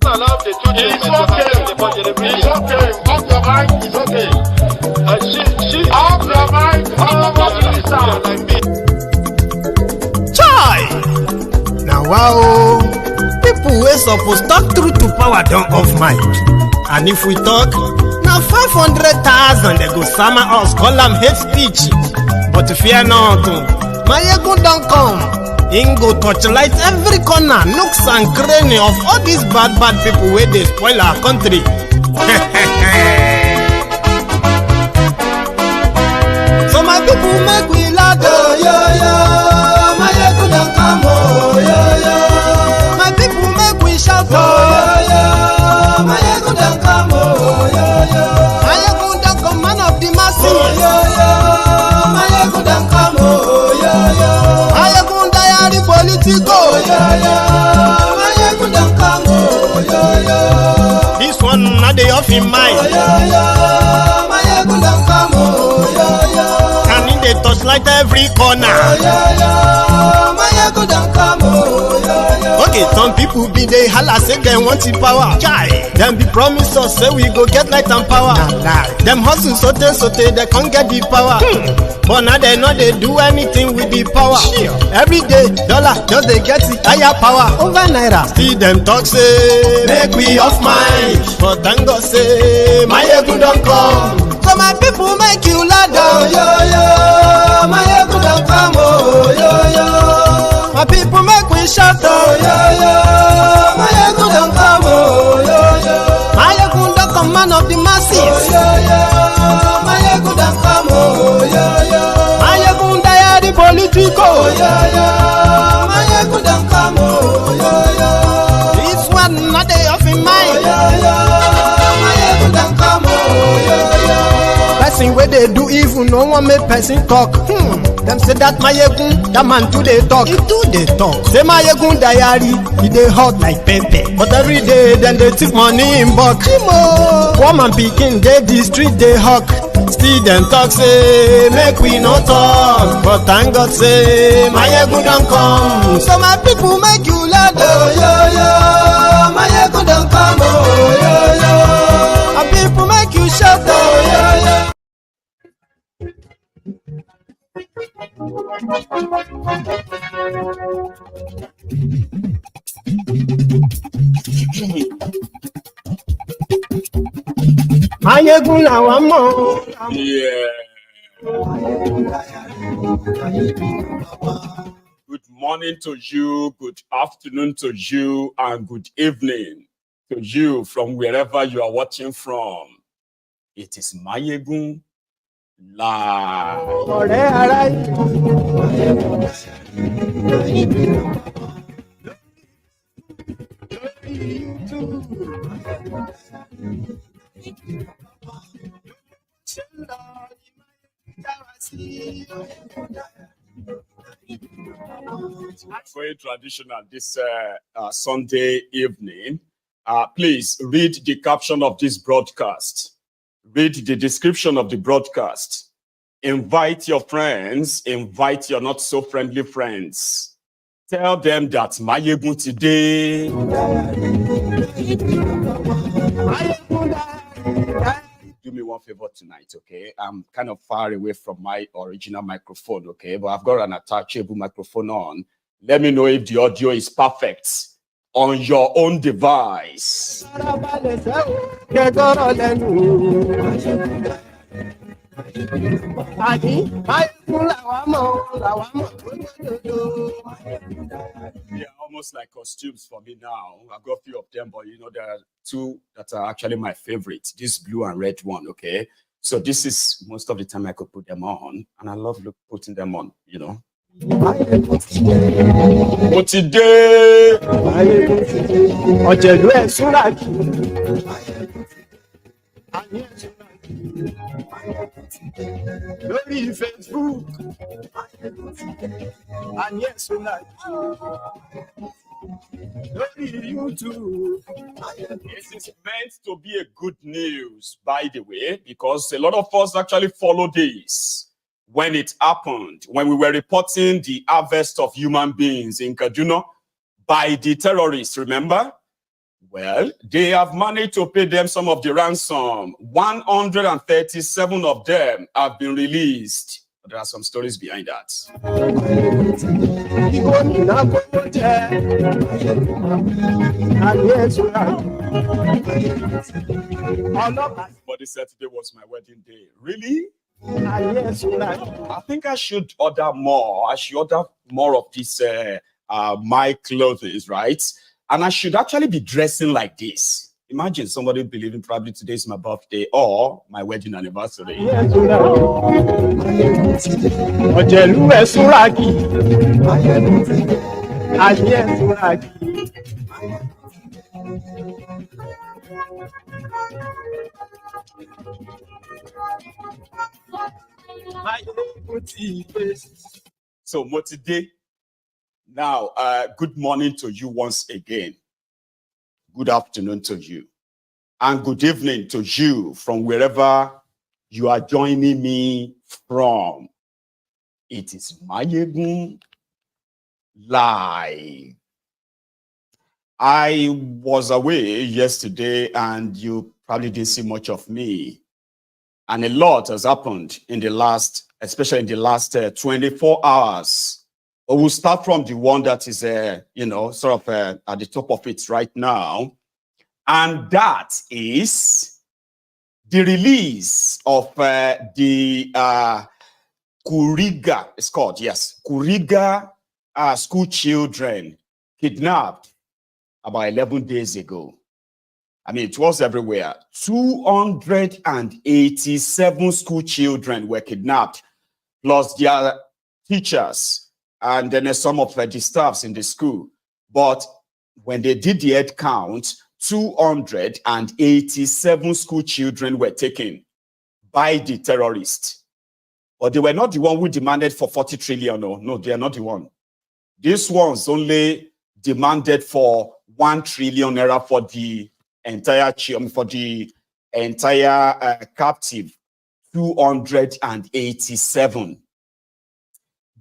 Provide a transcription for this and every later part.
allow the two It's okay. It's okay. Off your mind. It's okay. Off your mind. Chai! Now wow, people wey suppose talk truth to power don't off mic. And if we talk, now 500,000 they go summer us call them hate speech. But fear not, Maiyegun don't come. Ingo torchlight every corner, nooks and cranny of all these bad people where they spoil our country. So my people make we laugh, yo. Maiyegun don't come, yo. My people make we shout, yo. Maiyegun don't come, yo. Maiyegun don't come, man of the masses, yo. Maiyegun don't come, yo. Maiyegun Diary Politico, Maiyegun don't come, yo. This one not the off in mind. Maiyegun don't come, yo. Can in the touchlight every corner. Maiyegun don't come, yo. Okay, some people be they holla say they want the power. Chai, them be promise us say we go get light and power. Them hustle sote they can't get the power. But now they know they do anything with the power. Every day, dollar just they get the higher power over naira. See them talk say make we off mind. But thank God say Maiyegun don't come. So my people make you loud, yo. Maiyegun don't come, yo. My people make we shout, yo. Maiyegun don't come, yo. Maiyegun don't come, man of the masses, yo. Maiyegun don't come, yo. Maiyegun Diary Politico, yo. Maiyegun don't come, yo. This one not they off in mind, yo. Maiyegun don't come, yo. Person where they do evil, no one make person talk. Them say that Maiyegun, that man too they talk. He too they talk. Say Maiyegun Diary, he they hot like pepper. But every day then they take money in bulk. Woman picking, they the street they hawk. Still them talk say make we no talk. But thank God say Maiyegun don't come. So my people make you loud, yo. Maiyegun don't come, yo. My people make you shout, yo. Maiyegun làwa mọ̀. Good morning to you, good afternoon to you, and good evening to you from wherever you are watching from. It is Maiyegun live. Very traditional this Sunday evening. Please read the caption of this broadcast. Read the description of the broadcast. Invite your friends. Invite your not so friendly friends. Tell them that Maiyegun today. Do me one favor tonight, okay? I'm kind of far away from my original microphone, okay? But I've got an attachable microphone on. Let me know if the audio is perfect on your own device. They're almost like costumes for me now. I've got a few of them, but you know, there are two that are actually my favorite. This blue and red one, okay? So this is most of the time I could put them on, and I love putting them on, you know. Lórí Facebook and yes, lórí YouTube. This is meant to be a good news, by the way, because a lot of us actually follow this when it happened, when we were reporting the harvest of human beings in Kaduna by the terrorists, remember? Well, they have managed to pay them some of the ransom. 137 of them have been released. But there are some stories behind that. But this Saturday was my wedding day. Really? I think I should order more. I should order more of this my clothes, right? And I should actually be dressing like this. Imagine somebody believing probably today is my birthday or my wedding anniversary. So Motide, now good morning to you once again. Good afternoon to you. And good evening to you from wherever you are joining me from. It is Maiyegun Live. I was away yesterday and you probably didn't see much of me. And a lot has happened in the last, especially in the last 24 hours. But we'll start from the one that is, sort of at the top of it right now. And that is the release of the Kuriga, it's called, yes, Kuriga school children kidnapped about 11 days ago. I mean, it was everywhere. 287 school children were kidnapped, plus their teachers, and then some of the staffs in the school. But when they did the head count, 287 school children were taken by the terrorists. But they were not the one who demanded for 40 trillion. No, they are not the one. These ones only demanded for 1 trillion naira for the entire captive. 287.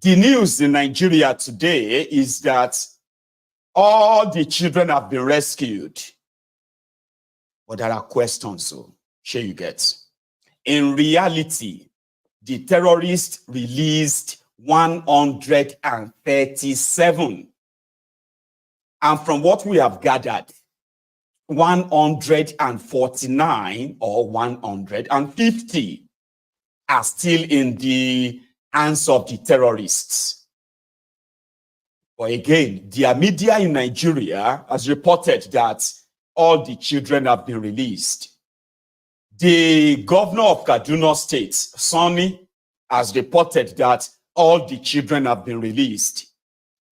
The news in Nigeria today is that all the children have been rescued. But there are questions, so sure you get. In reality, the terrorists released 137. And from what we have gathered, 149 or 150 are still in the hands of the terrorists. But again, the media in Nigeria has reported that all the children have been released. The governor of Kaduna State, Sonny, has reported that all the children have been released.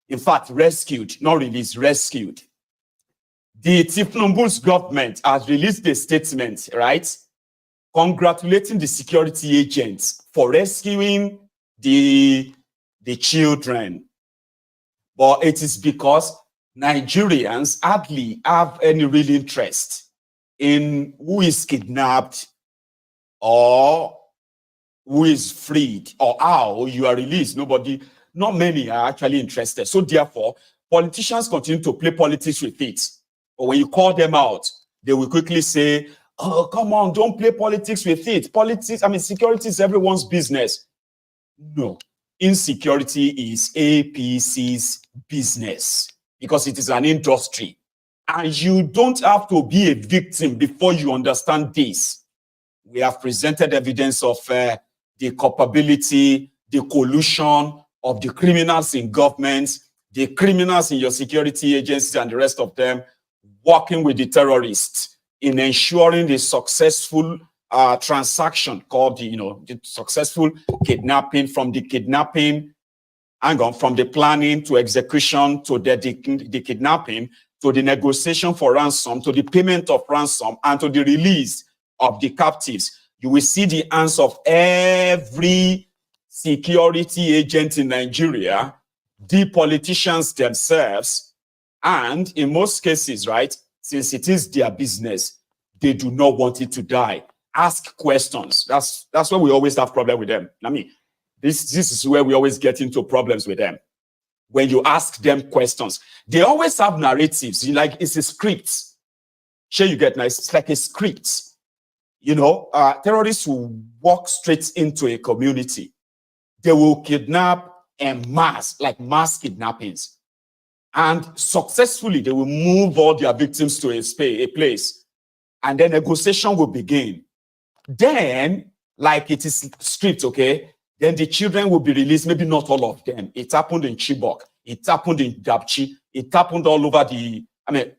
In fact, rescued, not released, rescued. The Tinubu's government has released a statement, right, congratulating the security agents for rescuing the children. But it is because Nigerians hardly have any real interest in who is kidnapped or who is freed or how you are released. Not many are actually interested. So therefore, politicians continue to play politics with it. But when you call them out, they will quickly say, oh, come on, don't play politics with it. Security is everyone's business. No, insecurity is APC's business because it is an industry. And you don't have to be a victim before you understand this. We have presented evidence of the culpability, the collusion of the criminals in government, the criminals in your security agencies and the rest of them working with the terrorists in ensuring the successful transaction called the successful kidnapping, from the planning to execution to the kidnapping to the negotiation for ransom to the payment of ransom and to the release of the captives. You will see the hands of every security agent in Nigeria, the politicians themselves, and in most cases, right, since it is their business, they do not want it to die. Ask questions. That's why we always have problem with them. This is where we always get into problems with them. When you ask them questions, they always have narratives. Like it's a script. Sure, you get nice. It's like a script. You know, terrorists will walk straight into a community. They will kidnap en mass, like mass kidnappings. And successfully, they will move all their victims to a place. And then negotiation will begin. Then, like it is script, okay? Then the children will be released, maybe not all of them. It happened in Chibok. It happened in Dapchi. It happened all over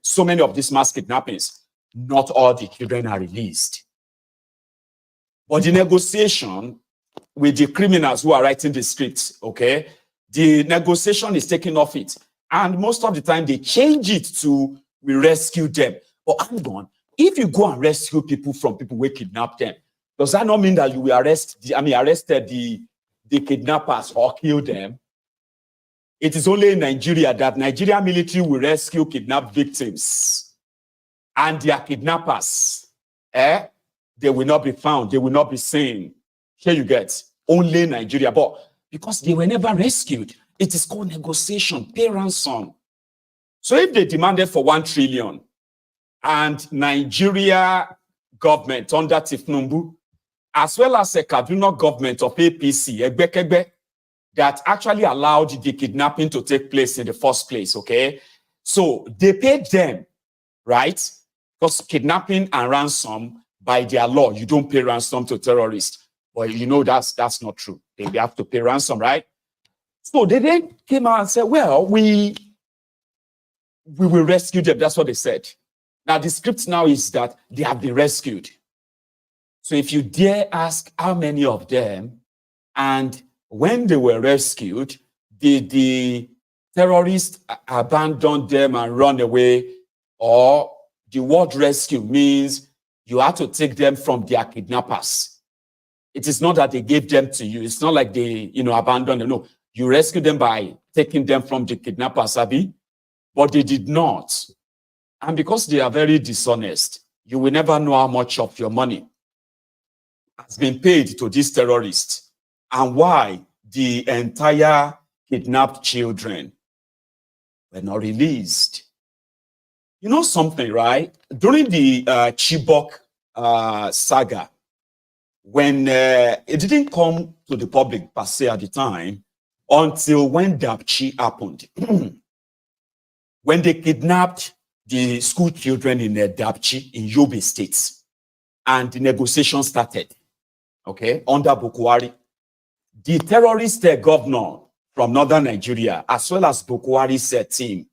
so many of these mass kidnappings. Not all the children are released. But the negotiation with the criminals who are writing the scripts, okay? The negotiation is taking off it. And most of the time, they change it to, we rescue them. But hang on, if you go and rescue people from people who kidnap them, does that not mean that you will arrested the kidnappers or kill them? It is only in Nigeria that Nigerian military will rescue kidnapped victims. And their kidnappers, they will not be found. They will not be seen. Here you get, only Nigeria. But because they were never rescued, it is called negotiation, pay ransom. So if they demanded for 1 trillion and Nigeria government under Tifnumbu, as well as a Kaduna government of APC, Egbekegbe, that actually allowed the kidnapping to take place in the first place, okay? So they paid them, right? Because kidnapping and ransom, by their law, you don't pay ransom to terrorists. But you know that's not true. They have to pay ransom, right? So they then came out and said, well, we will rescue them. That's what they said. Now, the script now is that they have been rescued. So if you dare ask how many of them, and when they were rescued, did the terrorists abandon them and run away? Or the word rescue means you have to take them from their kidnappers. It is not that they gave them to you. It's not like they, abandoned them. No, you rescue them by taking them from the kidnappers, Abi, but they did not. And because they are very dishonest, you will never know how much of your money has been paid to these terrorists and why the entire kidnapped children were not released. You know something, right? During the Chibok saga, when it didn't come to the public per se at the time, until when Dapchi happened. When they kidnapped the school children in Dapchi in Yobe State, and the negotiation started, okay, under Boko Haram. The terrorist governor from northern Nigeria, as well as Boko Haram's team,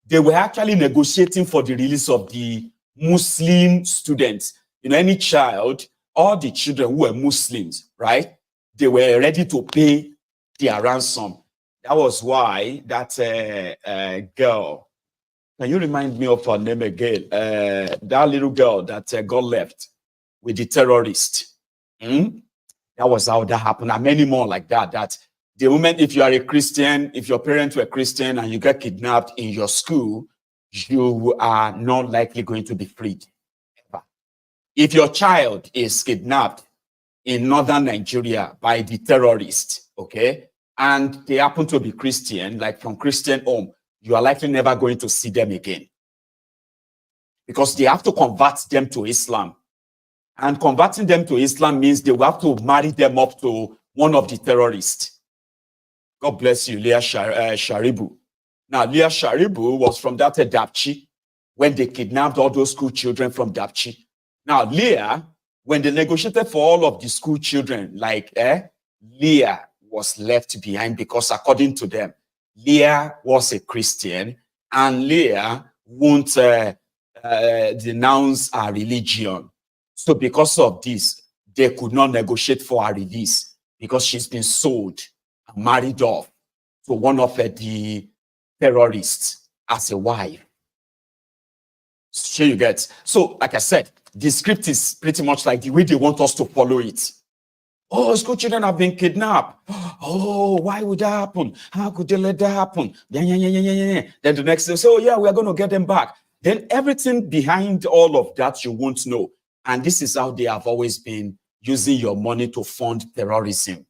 they were actually negotiating for the release of the Muslim students. Any child, all the children who were Muslims, right? They were ready to pay their ransom. That was why that girl, can you remind me of her name again? That little girl that got left with the terrorist. That was how that happened. And many more like that. That the moment, if you are a Christian, if your parents were Christian and you get kidnapped in your school, you are not likely going to be freed. Ever. If your child is kidnapped in northern Nigeria by the terrorists, okay, and they happen to be Christian, like from Christian home, you are likely never going to see them again. Because they have to convert them to Islam. And converting them to Islam means they will have to marry them up to one of the terrorists. God bless you, Leah Sharibu. Now, Leah Sharibu was from that Dapchi when they kidnapped all those school children from Dapchi. Now, Leah, when they negotiated for all of the school children, Leah was left behind because according to them, Leah was a Christian and Leah won't denounce her religion. So because of this, they could not negotiate for her release because she's been sold and married off to one of the terrorists as a wife. So you get. So, like I said, the script is pretty much like the way they want us to follow it. Oh, school children have been kidnapped. Oh, why would that happen? How could they let that happen? Then the next day, so yeah, we are going to get them back. Then everything behind all of that you won't know. And this is how they have always been using your money to fund terrorism.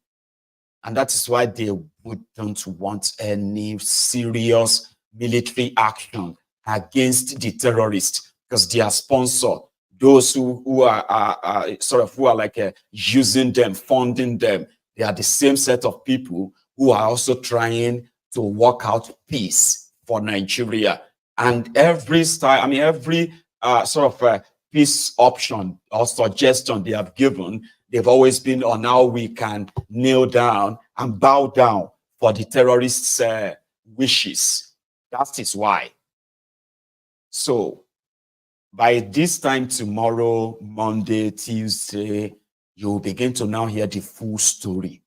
And that is why they wouldn't want any serious military action against the terrorists. because they are sponsor. Those who are like using them, funding them, they are the same set of people who are also trying to work out peace for Nigeria. And every peace option or suggestion they have given, they've always been on how we can kneel down and bow down for the terrorists' wishes. That is why. So by this time tomorrow, Monday, Tuesday, you'll begin to now hear the full story.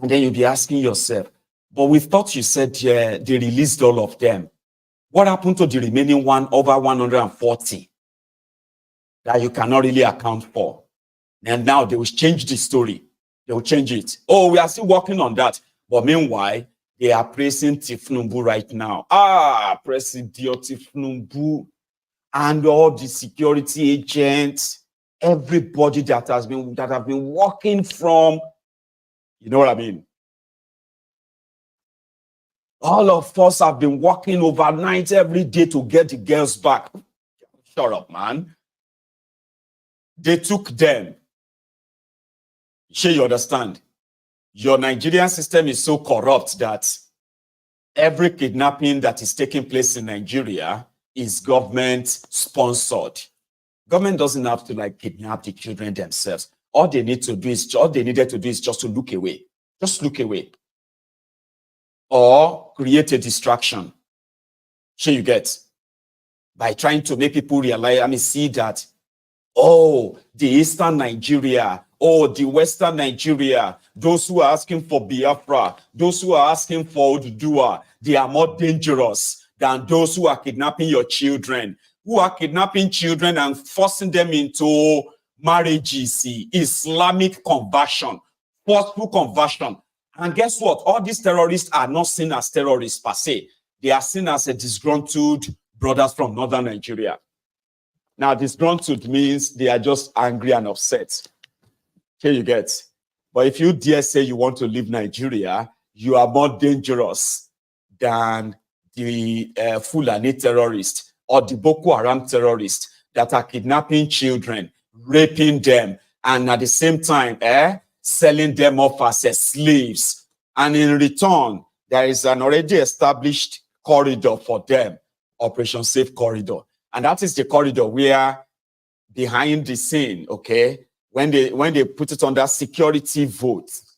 And then you'll be asking yourself, but we thought you said they released all of them. What happened to the remaining over 140 that you cannot really account for? And now they will change the story. They will change it. Oh, we are still working on that. But meanwhile, they are praising Tifnumbu right now. President Tifnumbu and all the security agents, everybody that have been working from, you know what I mean? All of us have been working overnight every day to get the girls back. Shut up, man. They took them. Sure, you understand? Your Nigerian system is so corrupt that every kidnapping that is taking place in Nigeria is government sponsored. Government doesn't have to kidnap the children themselves. All they needed to do is just to look away. Just look away. Or create a distraction. Sure, you get? By trying to make people realize, see that, oh, the Eastern Nigeria, oh, the Western Nigeria, those who are asking for Biafra, those who are asking for Oduduwa, they are more dangerous than those who are kidnapping your children, who are kidnapping children and forcing them into marriages, Islamic conversion, forceful conversion. And guess what? All these terrorists are not seen as terrorists per se. They are seen as a disgruntled brothers from northern Nigeria. Now, disgruntled means they are just angry and upset. Here you get. But if you dare say you want to leave Nigeria, you are more dangerous than the Fulani terrorists or the Boko Haram terrorists that are kidnapping children, raping them, and at the same time, selling them off as slaves. And in return, there is an already established corridor for them, Operation Safe Corridor. And that is the corridor where behind the scene, okay, when they put it under security votes,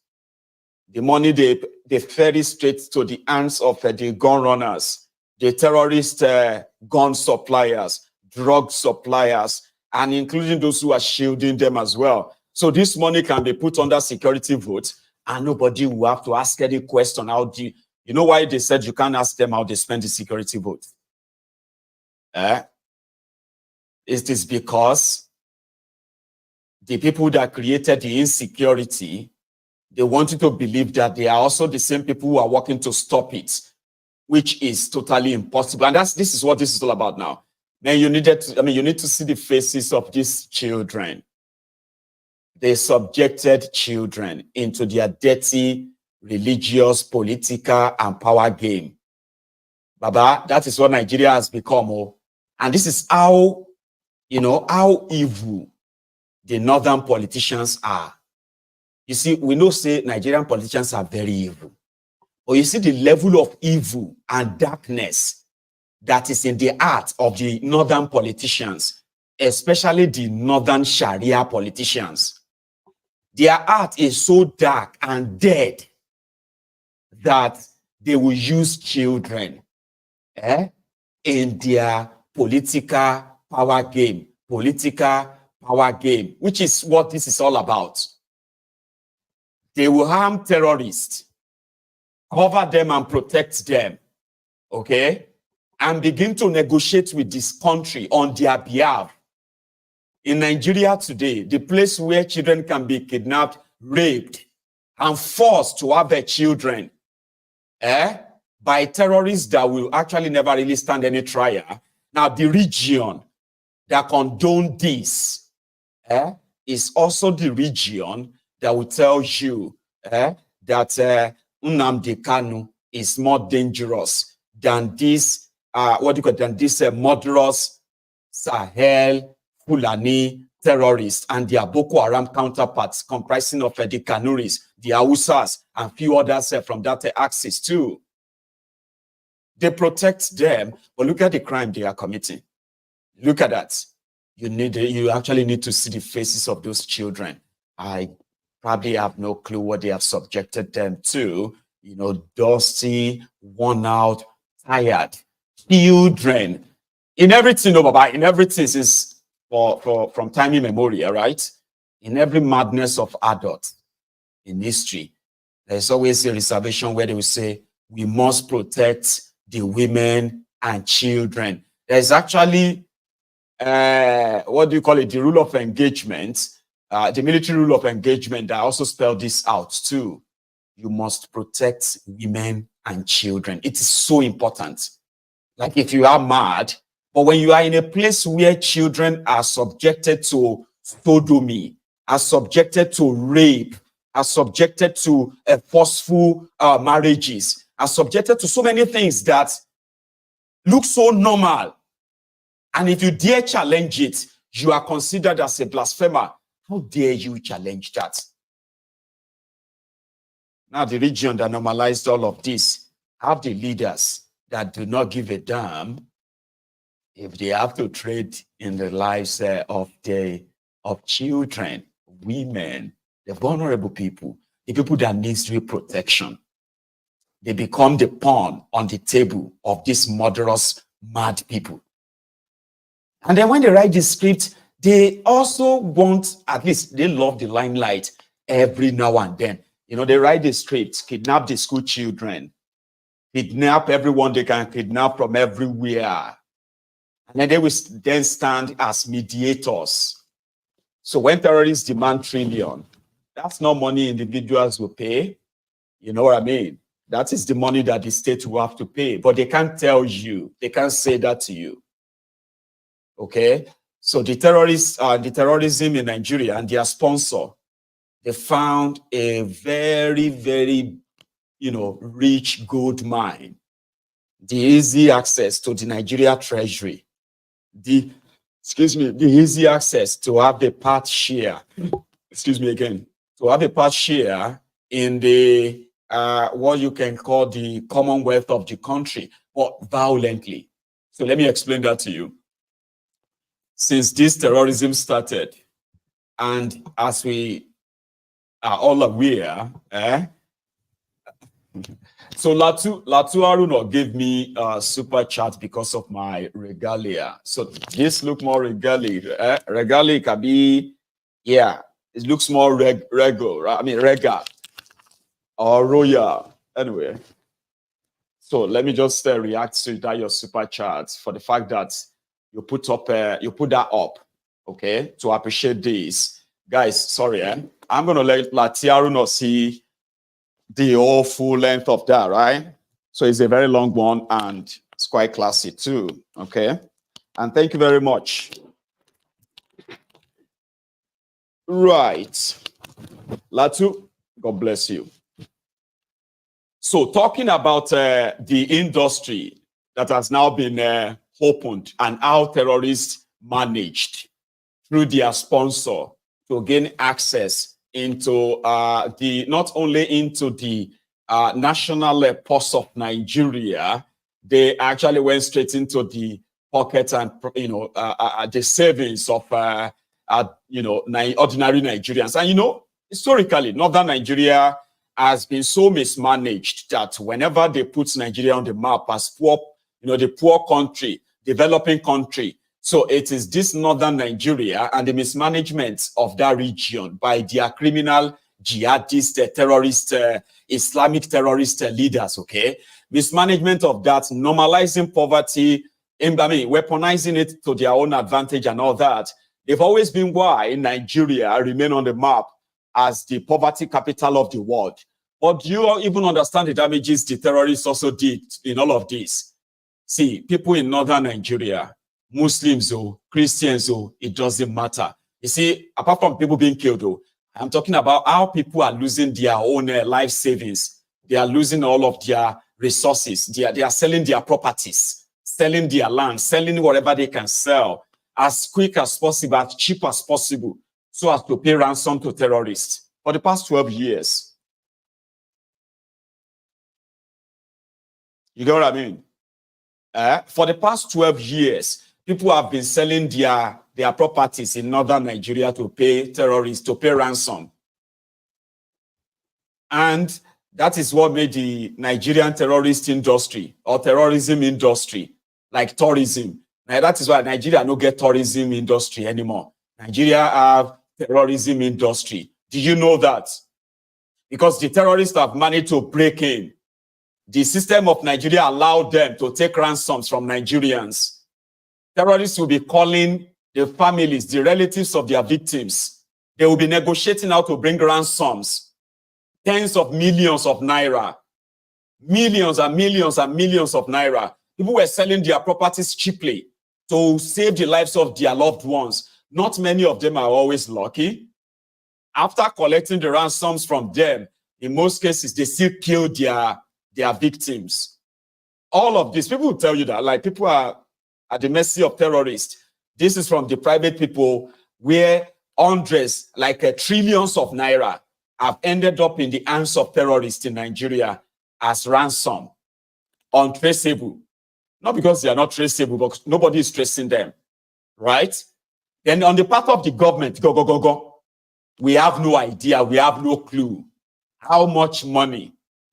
the money they ferry straight to the hands of the gun runners, the terrorist gun suppliers, drug suppliers, and including those who are shielding them as well. So this money can be put under security votes, and nobody will have to ask any question. You know why they said you can't ask them how they spend the security vote? It is because the people that created the insecurity, they want you to believe that they are also the same people who are working to stop it, which is totally impossible. And this is what this is all about now. Then you need to see the faces of these children. They subjected children into their dirty, religious, political, and power game. Baba, that is what Nigeria has become. Oh. And this is how evil the northern politicians are. You see, we know say Nigerian politicians are very evil. But you see the level of evil and darkness that is in the heart of the northern politicians, especially the northern Sharia politicians. Their heart is so dark and dead that they will use children in their political power game, which is what this is all about. They will harm terrorists, cover them and protect them, okay? And begin to negotiate with this country on their behalf. In Nigeria today, the place where children can be kidnapped, raped, and forced to have their children by terrorists that will actually never really stand any trial. Now, the region that condone this is also the region that will tell you that Nnamdi Kanu is more dangerous than this murderous Sahel, Fulani, terrorists, and their Boko Haram counterparts comprising of the Kanuris, the Hausas, and few others from that axis too. They protect them, but look at the crime they are committing. Look at that. You actually need to see the faces of those children. I probably have no clue what they have subjected them to. You know, dusty, worn out, tired children. In everything, in everything is from time immemorial, right? In every madness of adults in history, there's always a reservation where they will say, we must protect the women and children. There's actually, what do you call it? The rule of engagement, the military rule of engagement that also spell this out too. You must protect women and children. It is so important. Like if you are mad, but when you are in a place where children are subjected to sodomy, are subjected to rape, are subjected to forceful marriages, are subjected to so many things that look so normal. And if you dare challenge it, you are considered as a blasphemer. How dare you challenge that? Now, the region that normalized all of this have the leaders that do not give a damn if they have to trade in the lives of children, women, the vulnerable people, the people that need real protection. They become the pawn on the table of these murderous, mad people. And then when they write the script, they also want, at least they love the limelight every now and then. You know, they write the script, kidnap the school children, kidnap everyone they can kidnap from everywhere. And then they will then stand as mediators. So when terrorists demand $1 trillion, that's not money individuals will pay. You know what I mean? That is the money that the state will have to pay. But they can't tell you. They can't say that to you. Okay? So the terrorists, the terrorism in Nigeria and their sponsor, they found a very, very, rich gold mine. The easy access to the Nigeria treasury. The easy access to have a part share. To have a part share in the, what you can call the commonwealth of the country, but violently. So let me explain that to you. Since this terrorism started, and as we are all aware, so Latu Aruno gave me a super chat because of my regalia. So this look more regalia. Regalia can be, yeah, it looks more regal, I mean regal or royal. Anyway, so let me just react to that your super chat for the fact that you put that up, okay, to appreciate this. Guys, sorry, I'm gonna let Latiaruno see the whole full length of that, right? So it's a very long one and it's quite classy too, okay? And thank you very much. Right. Latu, God bless you. So talking about the industry that has now been opened and how terrorists managed through their sponsor to gain access into not only into the national purse of Nigeria, they actually went straight into the pockets and the savings of ordinary Nigerians. And historically, northern Nigeria has been so mismanaged that whenever they put Nigeria on the map as poor, the poor country, developing country, so it is this northern Nigeria and the mismanagement of that region by their criminal jihadist, terrorist, Islamic terrorist leaders, okay? Mismanagement of that, normalizing poverty, weaponizing it to their own advantage and all that. They've always been why Nigeria remain on the map as the poverty capital of the world. But do you even understand the damages the terrorists also did in all of this? See, people in northern Nigeria, Muslims or Christians, it doesn't matter. You see, apart from people being killed, I'm talking about how people are losing their own life savings. They are losing all of their resources. They are selling their properties, selling their land, selling whatever they can sell. as quick as possible, as cheap as possible, so as to pay ransom to terrorists for the past 12 years. You get what I mean? For the past 12 years, people have been selling their properties in northern Nigeria to pay terrorists, to pay ransom. And that is what made the Nigerian terrorist industry or terrorism industry, like tourism. Now, that is why Nigeria don't get tourism industry anymore. Nigeria have terrorism industry. Do you know that? Because the terrorists have managed to break in. The system of Nigeria allowed them to take ransoms from Nigerians. Terrorists will be calling the families, the relatives of their victims. They will be negotiating how to bring ransoms. Tens of millions of naira. Millions and millions and millions of naira. People were selling their properties cheaply to save the lives of their loved ones. Not many of them are always lucky. After collecting the ransoms from them, in most cases, they still kill their victims. All of this, people will tell you that, like, people are at the mercy of terrorists. This is from the private people where hundreds, like trillions of naira have ended up in the hands of terrorists in Nigeria as ransom, untraceable. Not because they are not traceable, but nobody is tracing them, right? Then on the part of the government, we have no idea, we have no clue how much money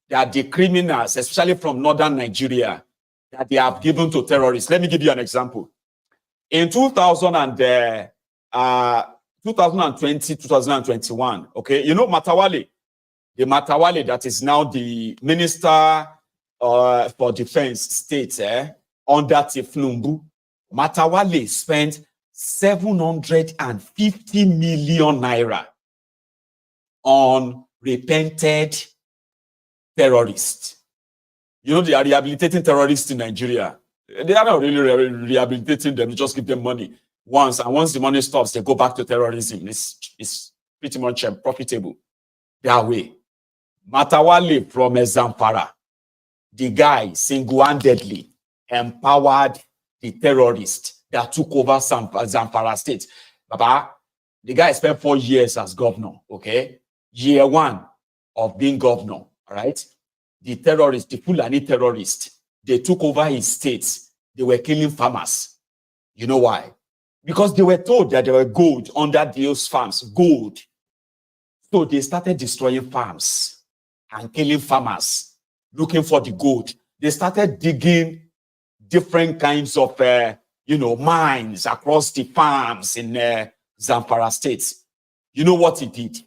that the criminals, especially from northern Nigeria, that they have given to terrorists. Let me give you an example. In 2020, 2021, okay, you know Matawale, the Matawale that is now the Minister for Defense State under Tifnumbu, Matawale spent 750 million naira on repented terrorists. You know, they are rehabilitating terrorists in Nigeria. They are not really rehabilitating them, they just give them money once, and once the money stops, they go back to terrorism. It's pretty much profitable that way. Matawale from Zamfara, the guy single-handedly empowered the terrorists that took over Zamfara state. Baba, the guy spent 4 years as governor, okay? Year one of being governor, all right? The terrorists, the Fulani terrorists, they took over his states. They were killing farmers. You know why? Because they were told that there were gold under those farms, gold. So they started destroying farms and killing farmers, looking for the gold. They started digging different kinds of, mines across the farms in Zamfara states. You know what he did?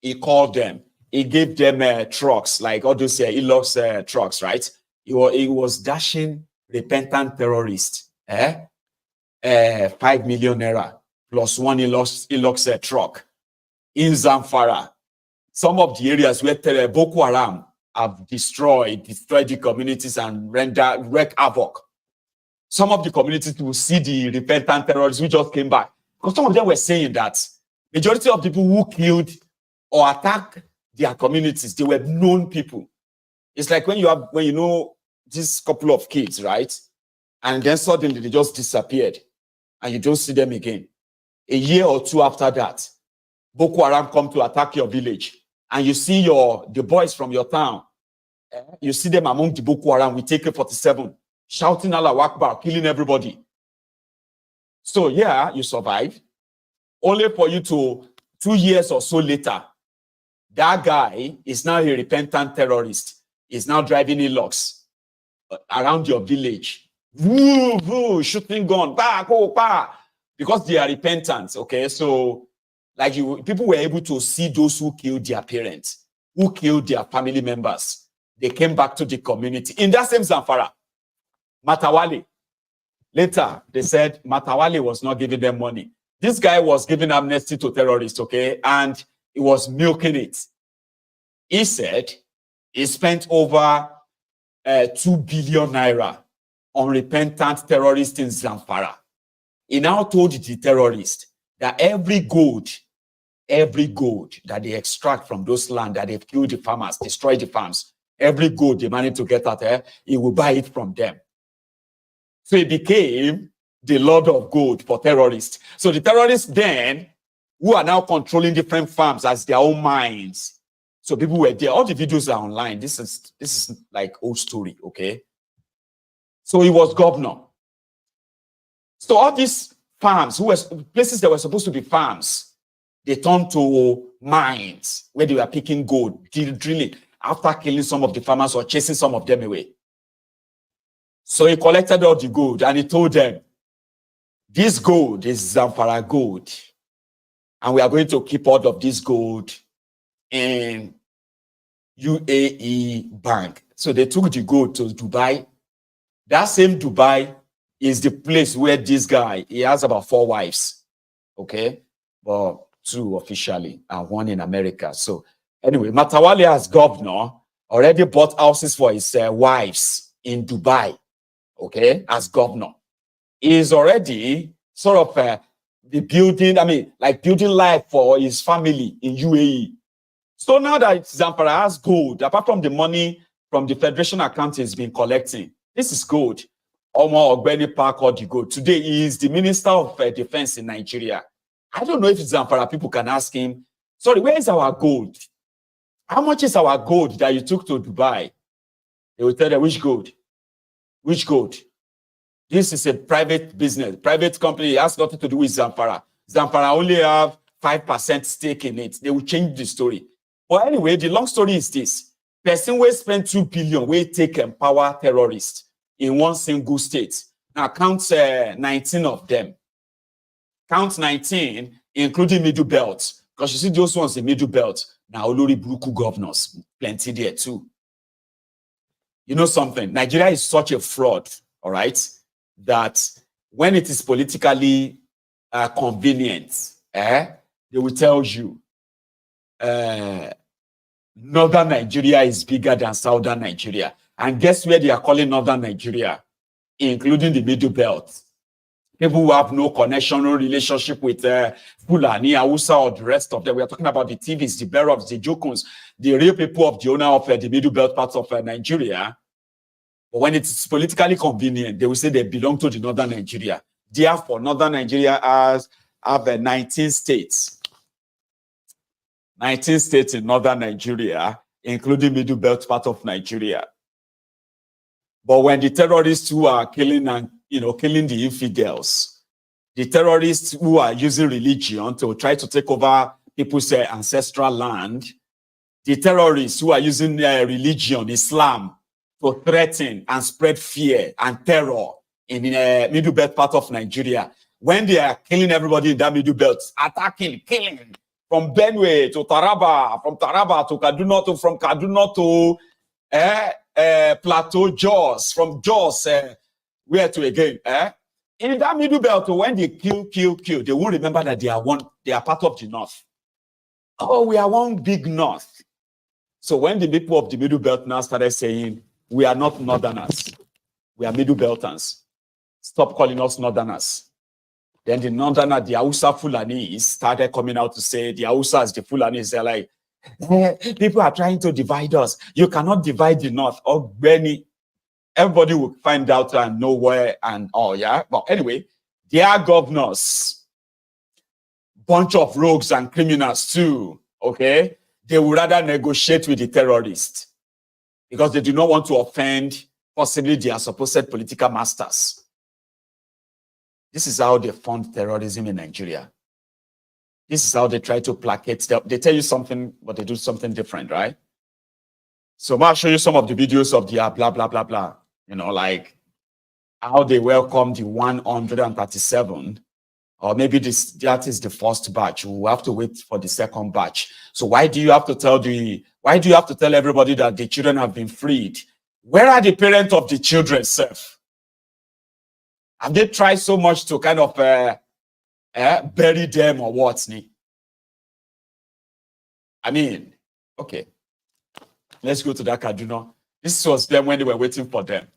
He called them. He gave them trucks, like all those Hilux trucks, right? He was dashing repentant terrorists. 5 million naira plus one Hilux truck in Zamfara. Some of the areas where Boko Haram have destroyed the communities and wreak havoc. Some of the communities will see the repentant terrorists who just came back. Because some of them were saying that majority of people who killed or attacked their communities, they were known people. It's like when you know this couple of kids, right? And then suddenly they just disappeared and you don't see them again. A year or two after that, Boko Haram come to attack your village and you see the boys from your town. You see them among the Boko Haram with AK-47, shouting Allah Akbar, killing everybody. So yeah, you survive. Only for you to, 2 years or so later, that guy is now a repentant terrorist. He's now driving Hilux around your village. Woo, woo, shooting gun, bah, go, bah, because they are repentant, okay? So, like people were able to see those who killed their parents, who killed their family members. They came back to the community. In that same Zamfara, Matawale. Later, they said Matawale was not giving them money. This guy was giving amnesty to terrorists, okay? And he was milking it. He said he spent over 2 billion naira on repentant terrorists in Zamfara. He now told the terrorists that every gold that they extract from those land that they've killed the farmers, destroyed the farms, every gold they managed to get out there, he will buy it from them. So he became the Lord of Gold for terrorists. So the terrorists then, who are now controlling different farms as their own minds. So people were there. All the videos are online. This is like old story, okay? So he was governor. So all these farms, places that were supposed to be farms, they turned to mines where they were picking gold, drilling, after killing some of the farmers or chasing some of them away. So he collected all the gold and he told them, this gold is Zamfara gold. And we are going to keep all of this gold in UAE Bank. So they took the gold to Dubai. That same Dubai is the place where this guy, he has about 4 wives. Okay? Well, 2 officially and 1 in America. So anyway, Matawale as governor already bought houses for his wives in Dubai. Okay? As governor. He is already sort of building life for his family in UAE. So now that Zamfara has gold, apart from the money from the Federation account he's been collecting, this is gold. Omo Ogbeni Park or the gold. Today he is the Minister of Defense in Nigeria. I don't know if Zamfara people can ask him, sorry, where is our gold? How much is our gold that you took to Dubai? They will tell them, which gold? Which gold? This is a private business, private company. It has nothing to do with Zamfara. Zamfara only have 5% stake in it. They will change the story. But anyway, the long story is this. Person will spend 2 billion, will take empower terrorists in one single state. Now count 19 of them. Count 19, including Middle Belt. Because you see those ones in Middle Belt. Now Olori Buruku governors, plenty there too. You know something? Nigeria is such a fraud, all right? That when it is politically convenient, they will tell you Northern Nigeria is bigger than Southern Nigeria. And guess where they are calling Northern Nigeria? Including the Middle Belt. People who have no connection, no relationship with Fulani, Hausa, or the rest of them. We are talking about the TVs, the Berovs, the Jokuns, the real people of the owner of the Middle Belt parts of Nigeria. But when it's politically convenient, they will say they belong to the Northern Nigeria. Therefore, Northern Nigeria have 19 states. 19 states in Northern Nigeria, including Middle Belt part of Nigeria. But when the terrorists who are killing the infidels, the terrorists who are using religion to try to take over people's ancestral land, the terrorists who are using religion, Islam, to threaten and spread fear and terror in the Middle Belt part of Nigeria, when they are killing everybody in that Middle Belt, attacking, killing, from Benue to Taraba, from Taraba to Kaduna, from Kaduna to Plateau, Jos, from Jos, where to again? In that Middle Belt, when they kill, they won't remember that they are part of the North. Oh, we are one big North. So when the people of the Middle Belt now started saying, we are not Northerners, we are Middle Beltans, stop calling us Northerners. Then the Northerner, the Hausa Fulanis started coming out to say, the Hausas, the Fulanis, they're like, people are trying to divide us. You cannot divide the North. Or Benny, everybody will find out and know where and all, yeah? But anyway, they are governors, bunch of rogues and criminals too, okay? They would rather negotiate with the terrorists because they do not want to offend possibly their supposed political masters. This is how they fund terrorism in Nigeria. This is how they try to placate. They tell you something, but they do something different, right? So I'll show you some of the videos of the blah, blah, blah, blah. You know, like how they welcome the 137, or maybe that is the first batch. We'll have to wait for the second batch. So why do you have to tell everybody that the children have been freed? Where are the parents of the children, Seth? Have they tried so much to kind of bury them or what? I mean, okay. Let's go to that Kaduna. This was them when they were waiting for them.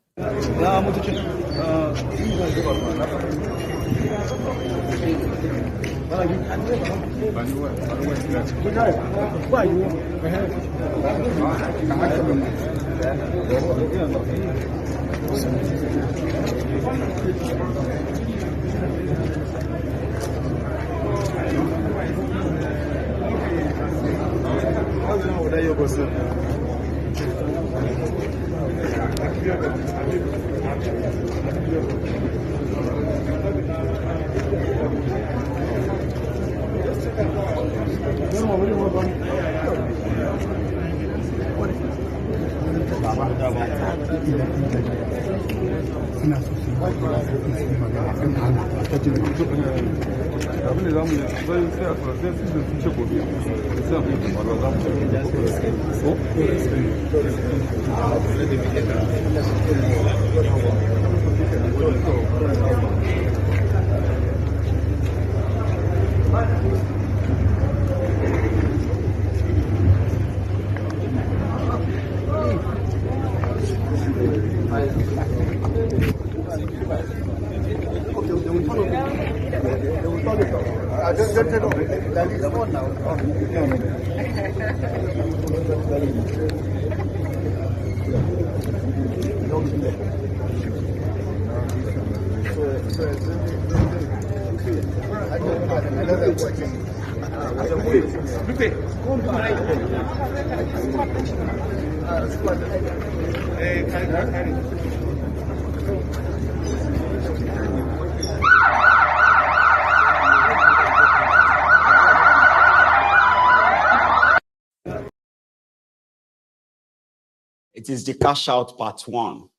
It is the cash out part 1.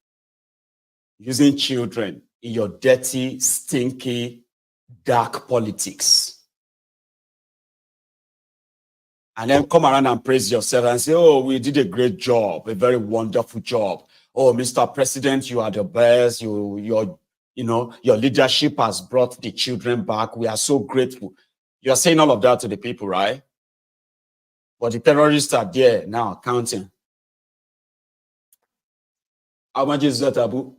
Using children in your dirty, stinky, dark politics. And then come around and praise yourself and say, oh, we did a great job, a very wonderful job. Oh, Mr. President, you are the best. Your leadership has brought the children back. We are so grateful. You are saying all of that to the people, right? But the terrorists are there now counting. How much is that, Abu?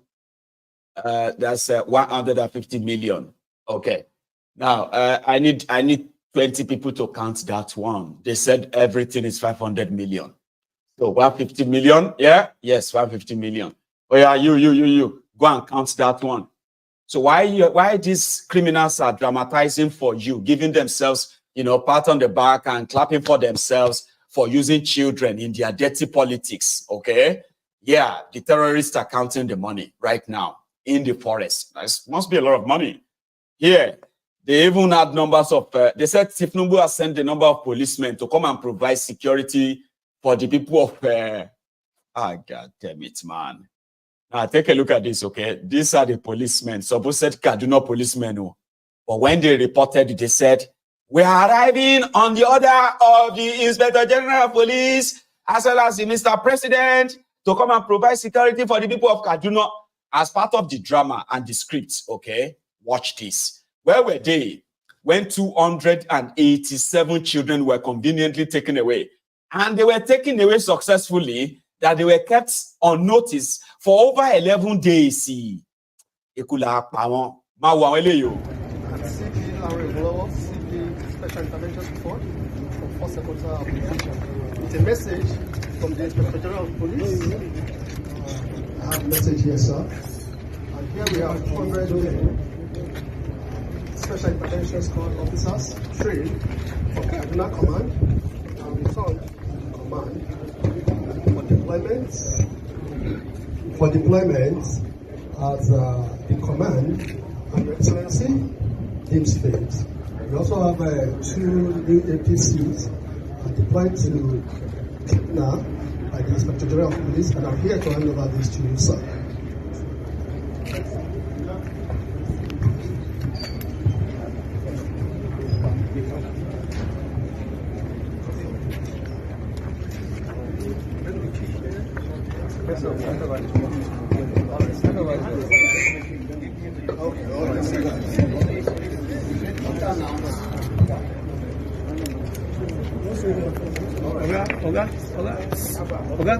That's 150 million. Okay. Now, I need 20 people to count that one. They said everything is 500 million. So 150 million, yeah? Yes, 150 million. Oh yeah, you. Go and count that one. So why these criminals are dramatizing for you, giving themselves, pat on the back and clapping for themselves for using children in their dirty politics, okay? Yeah, the terrorists are counting the money right now in the forest. That must be a lot of money. Here, they even had numbers of, they said Tifnumbu has sent the number of policemen to come and provide security for the people of, God damn it, man. Now, take a look at this, okay? These are the policemen. Suppose said Kaduna policemen. Oh. But when they reported, they said, we are arriving on the order of the Inspector General of Police, as well as the Mr. President, to come and provide security for the people of Kaduna as part of the drama and the script, okay? Watch this. Where were they when 287 children were conveniently taken away? And they were taken away successfully, that they were kept on notice for over 11 days. Special intervention report from First Secretary of Police. It's a message from the Inspector General of Police. I have a message here, sir. And here we have 200 Special Intervention Squad officers trained for Kaduna Command and returned command for deployment as the command and Your Excellency deems fit. We also have 2 new APCs deployed to Kidnap by the Inspector General of Police, and I'm here to hand over this to you, sir. Oga.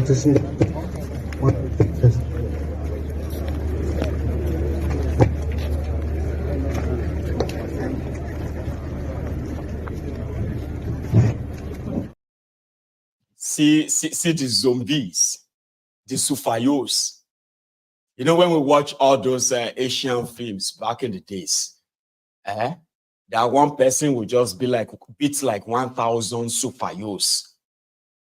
See the zombies, the sufayos. You know, when we watch all those Asian films back in the days, that one person would just be like, beat like 1,000 sufayos.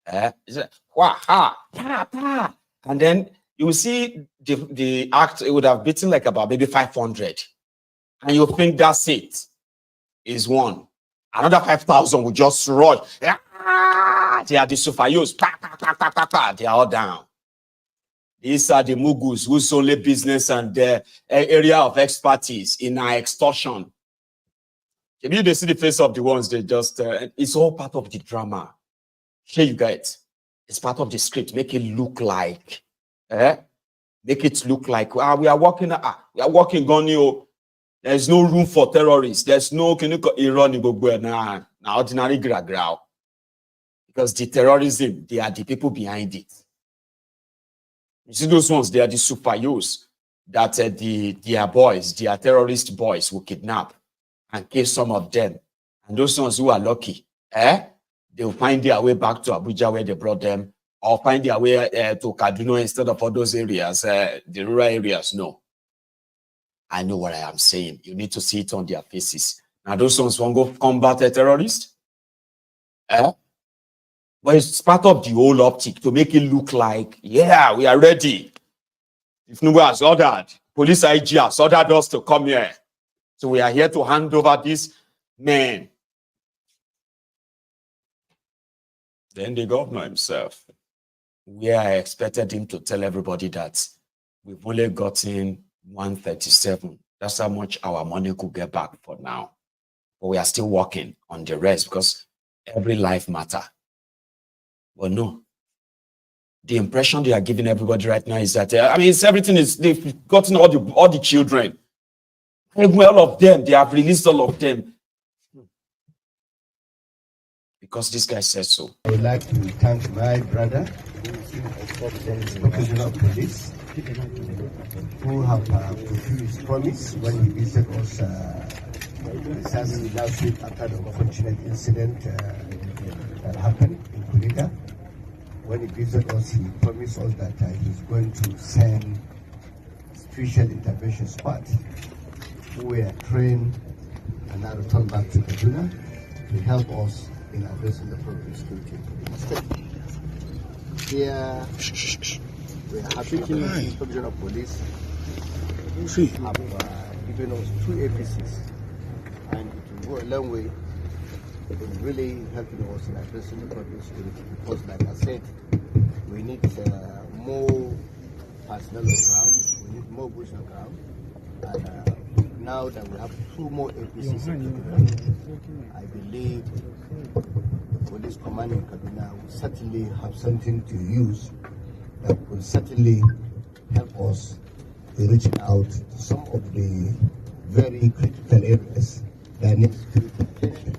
It's like, wah, ha, pa, pa. And then you see the act, it would have beaten like about maybe 500. And you think that's it, is one. Another 5,000 would just rush. They are the sufayos. They are all down. These are the mugus whose only business and their area of expertise in our extortion. If you see the face of the ones, they just, it's all part of the drama. Here you get, it's part of the script. Make it look like, make it look like, we are working on you. There's no room for terrorists. There's no, ordinary grau. Because the terrorism, they are the people behind it. You see those ones, they are the superheroes that their boys, their terrorist boys will kidnap and kill some of them. And those ones who are lucky, they will find their way back to Abuja where they brought them, or find their way to Kaduna instead of all those areas, the rural areas. No. I know what I am saying. You need to see it on their faces. Now those ones won't go combat a terrorist. But it's part of the whole optic to make it look like, yeah, we are ready. If nobody has ordered, police IG has ordered us to come here. So we are here to hand over this man. Then the governor himself, where I expected him to tell everybody that we've only gotten 137. That's how much our money could get back for now. But we are still working on the rest because every life matters. But no, the impression they are giving everybody right now is that, it's everything is, they've gotten all the children. All of them, they have released all of them. Because this guy says so. I would like to thank my brother, Inspector of Police, who have fulfilled his promise when he visited us last week after the unfortunate incident that happened in Kuriga. When he visited us, he promised us that he's going to send special intervention squad who were trained and now return back to Kaduna to help us in addressing the problem of security. Here, we are happy that the Inspection of Police have given us 2 APCs, and it will go a long way in really helping us in addressing the problem of security. Because, like I said, we need more personnel on the ground, we need more boots on the ground, and now that we have 2 more APCs in Kaduna, I believe the police command in Kaduna will certainly have something to use that will certainly help us in reaching out to some of the very critical areas that need security attention.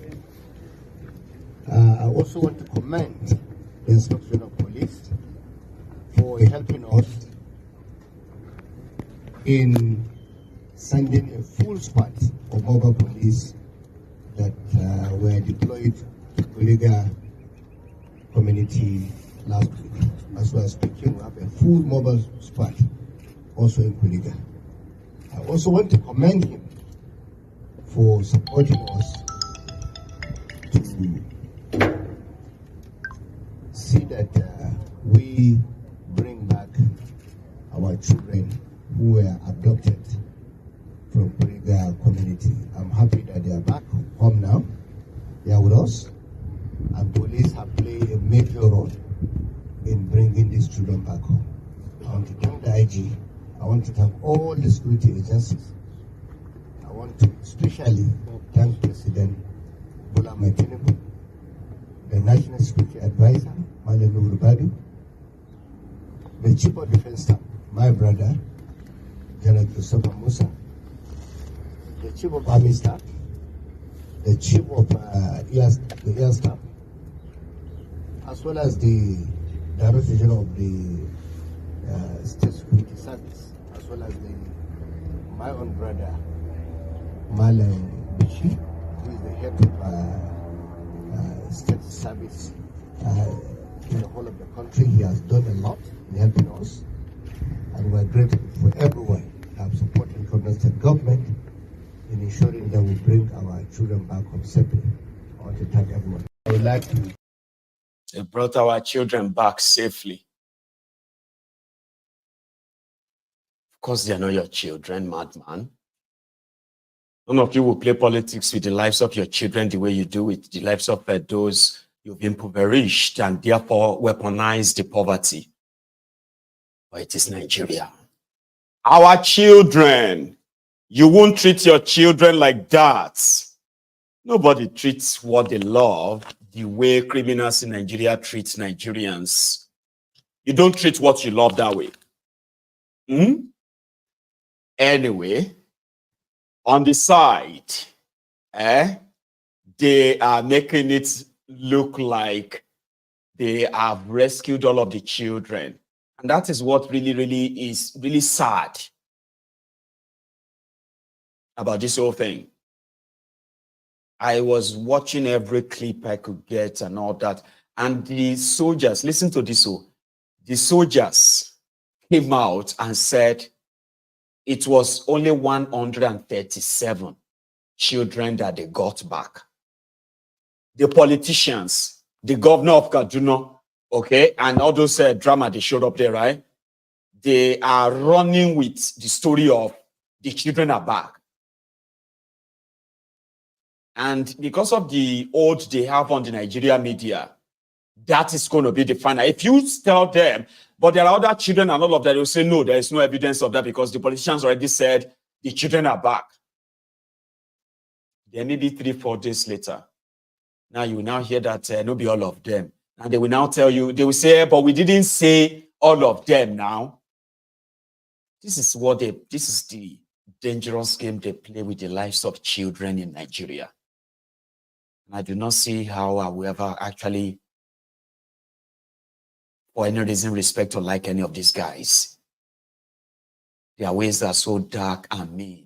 I also want to commend the Inspection of Police for helping us in sending a full squad of mobile police that were deployed to Kuriga community last week. As well as speaking, we have a full mobile squad also in Kuriga. I also want to commend him for supporting us to see that we bring back our children who were abducted from Kuriga community. I'm happy that they are back home now. They are with us, and police have played a major role in bringing these children back home. I want to thank the IG. I want to thank all the security agencies. I want to especially thank President Bola Tinubu, the National Security Advisor, Maiyegun, the Chief of Defense Staff, my brother, General Christopher Musa, the Chief of Army Staff, the Chief of the Air Staff, as well as the Director General of the State Security Service, as well as my own brother, Malam Bichi, who is the head of State Service in the whole of the country. He has done a lot in helping us, and we're grateful for everyone who have supported the state government in ensuring that we bring our children back home safely. I want to thank everyone. I would like to. They brought our children back safely. Of course, they are not your children, madman. None of you will play politics with the lives of your children the way you do with the lives of those you've impoverished and therefore weaponize the poverty. But it is Nigeria. Our children, you won't treat your children like that. Nobody treats what they love the way criminals in Nigeria treat Nigerians. You don't treat what you love that way. Anyway, on the side, they are making it look like they have rescued all of the children. And that is what really is really sad about this whole thing. I was watching every clip I could get and all that. And the soldiers, listen to this. The soldiers came out and said it was only 137 children that they got back. The politicians, the governor of Kaduna, okay, and all those drama they showed up there, right? They are running with the story of the children are back. And because of the odds they have on the Nigeria media, that is going to be the final. If you tell them, but there are other children and all of that, they'll say, no, there is no evidence of that because the politicians already said the children are back. Then maybe 3-4 days later, now you will now hear that no be all of them. And they will now tell you, they will say, but we didn't say all of them now. This is the dangerous game they play with the lives of children in Nigeria. And I do not see how I will ever actually, for any reason, respect or like any of these guys. Their ways are so dark and mean.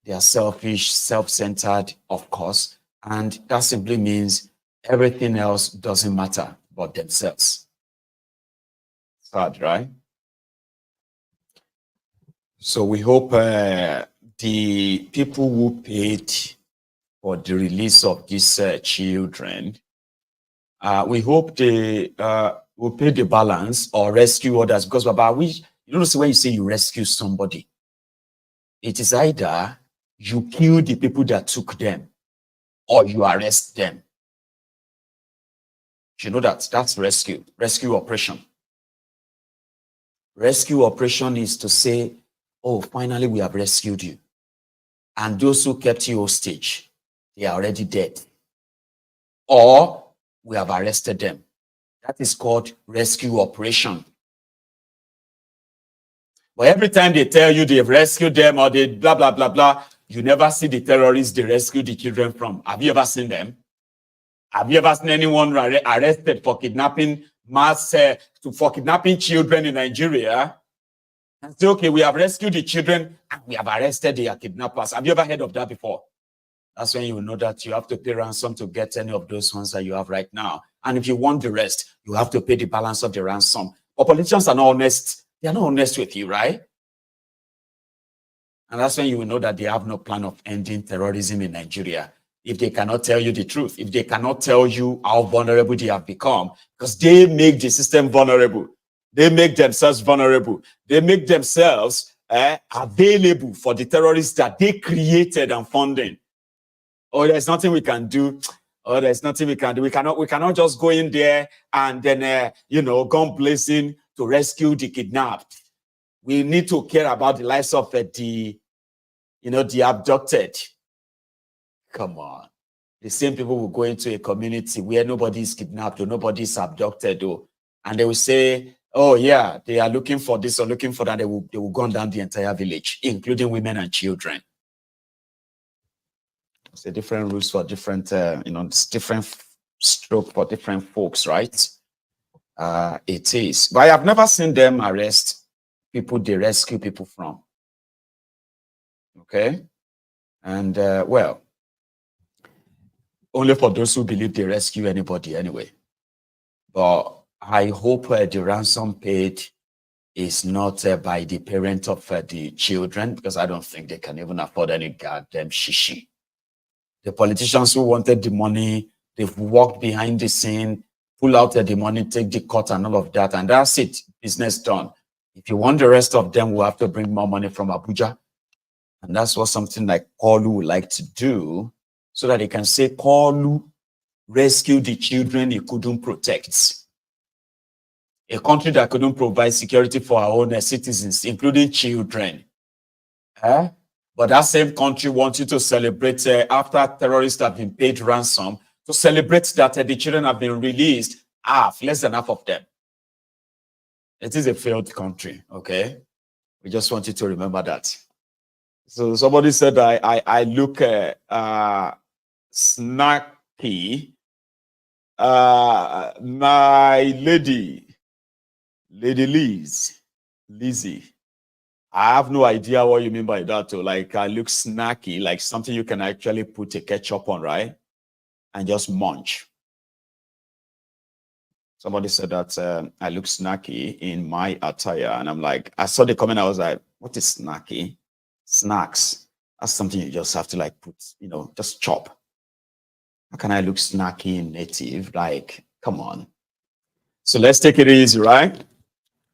They are selfish, self-centered, of course, and that simply means everything else doesn't matter but themselves. Sad, right? So we hope the people who paid for the release of these children, we hope they will pay the balance or rescue others. Because, Baba, you don't see when you say you rescue somebody, it is either you kill the people that took them or you arrest them. You know that's rescue operation. Rescue operation is to say, oh, finally we have rescued you. And those who kept you hostage, they are already dead. Or we have arrested them. That is called rescue operation. But every time they tell you they've rescued them or they blah, blah, blah, blah, you never see the terrorists they rescued the children from. Have you ever seen them? Have you ever seen anyone arrested for kidnapping for kidnapping children in Nigeria? And say, okay, we have rescued the children and we have arrested their kidnappers. Have you ever heard of that before? That's when you will know that you have to pay ransom to get any of those ones that you have right now. And if you want the rest, you have to pay the balance of the ransom. But politicians are not honest. They are not honest with you, right? And that's when you will know that they have no plan of ending terrorism in Nigeria. If they cannot tell you the truth, if they cannot tell you how vulnerable they have become, because they make the system vulnerable. They make themselves vulnerable. They make themselves available for the terrorists that they created and funding. Oh, there's nothing we can do. Oh, there's nothing we can do. We cannot just go in there and then, gun blazing to rescue the kidnapped. We need to care about the lives of the abducted. Come on. The same people will go into a community where nobody is kidnapped or nobody is abducted, and they will say, oh yeah, they are looking for this or looking for that. They will gun down the entire village, including women and children. It's a different rules for different, it's different stroke for different folks, right? it is. But I have never seen them arrest people they rescue people from. Okay? And, well, only for those who believe they rescue anybody anyway. But I hope the ransom paid is not by the parent of the children, because I don't think they can even afford any goddamn shishi. The politicians who wanted the money, they've walked behind the scene, pull out the money, take the cut and all of that, and that's it. Business done. If you want the rest of them, we'll have to bring more money from Abuja. And that's what something like Kolu would like to do, so that they can say Kolu rescued the children he couldn't protect. A country that couldn't provide security for our own citizens, including children. But that same country wants you to celebrate after terrorists have been paid ransom, to celebrate that the children have been released, less than half of them. It is a failed country, okay? We just want you to remember that. So somebody said I look snacky. My Lady Lizzie, I have no idea what you mean by that. Like, I look snacky, like something you can actually put a ketchup on, right? And just munch. Somebody said that I look snacky in my attire. And I'm like, I saw the comment, I was like, what is snacky? Snacks. That's something you just have to like put, you know, just chop. How can I look snacky in native? Like, come on. So let's take it easy, right?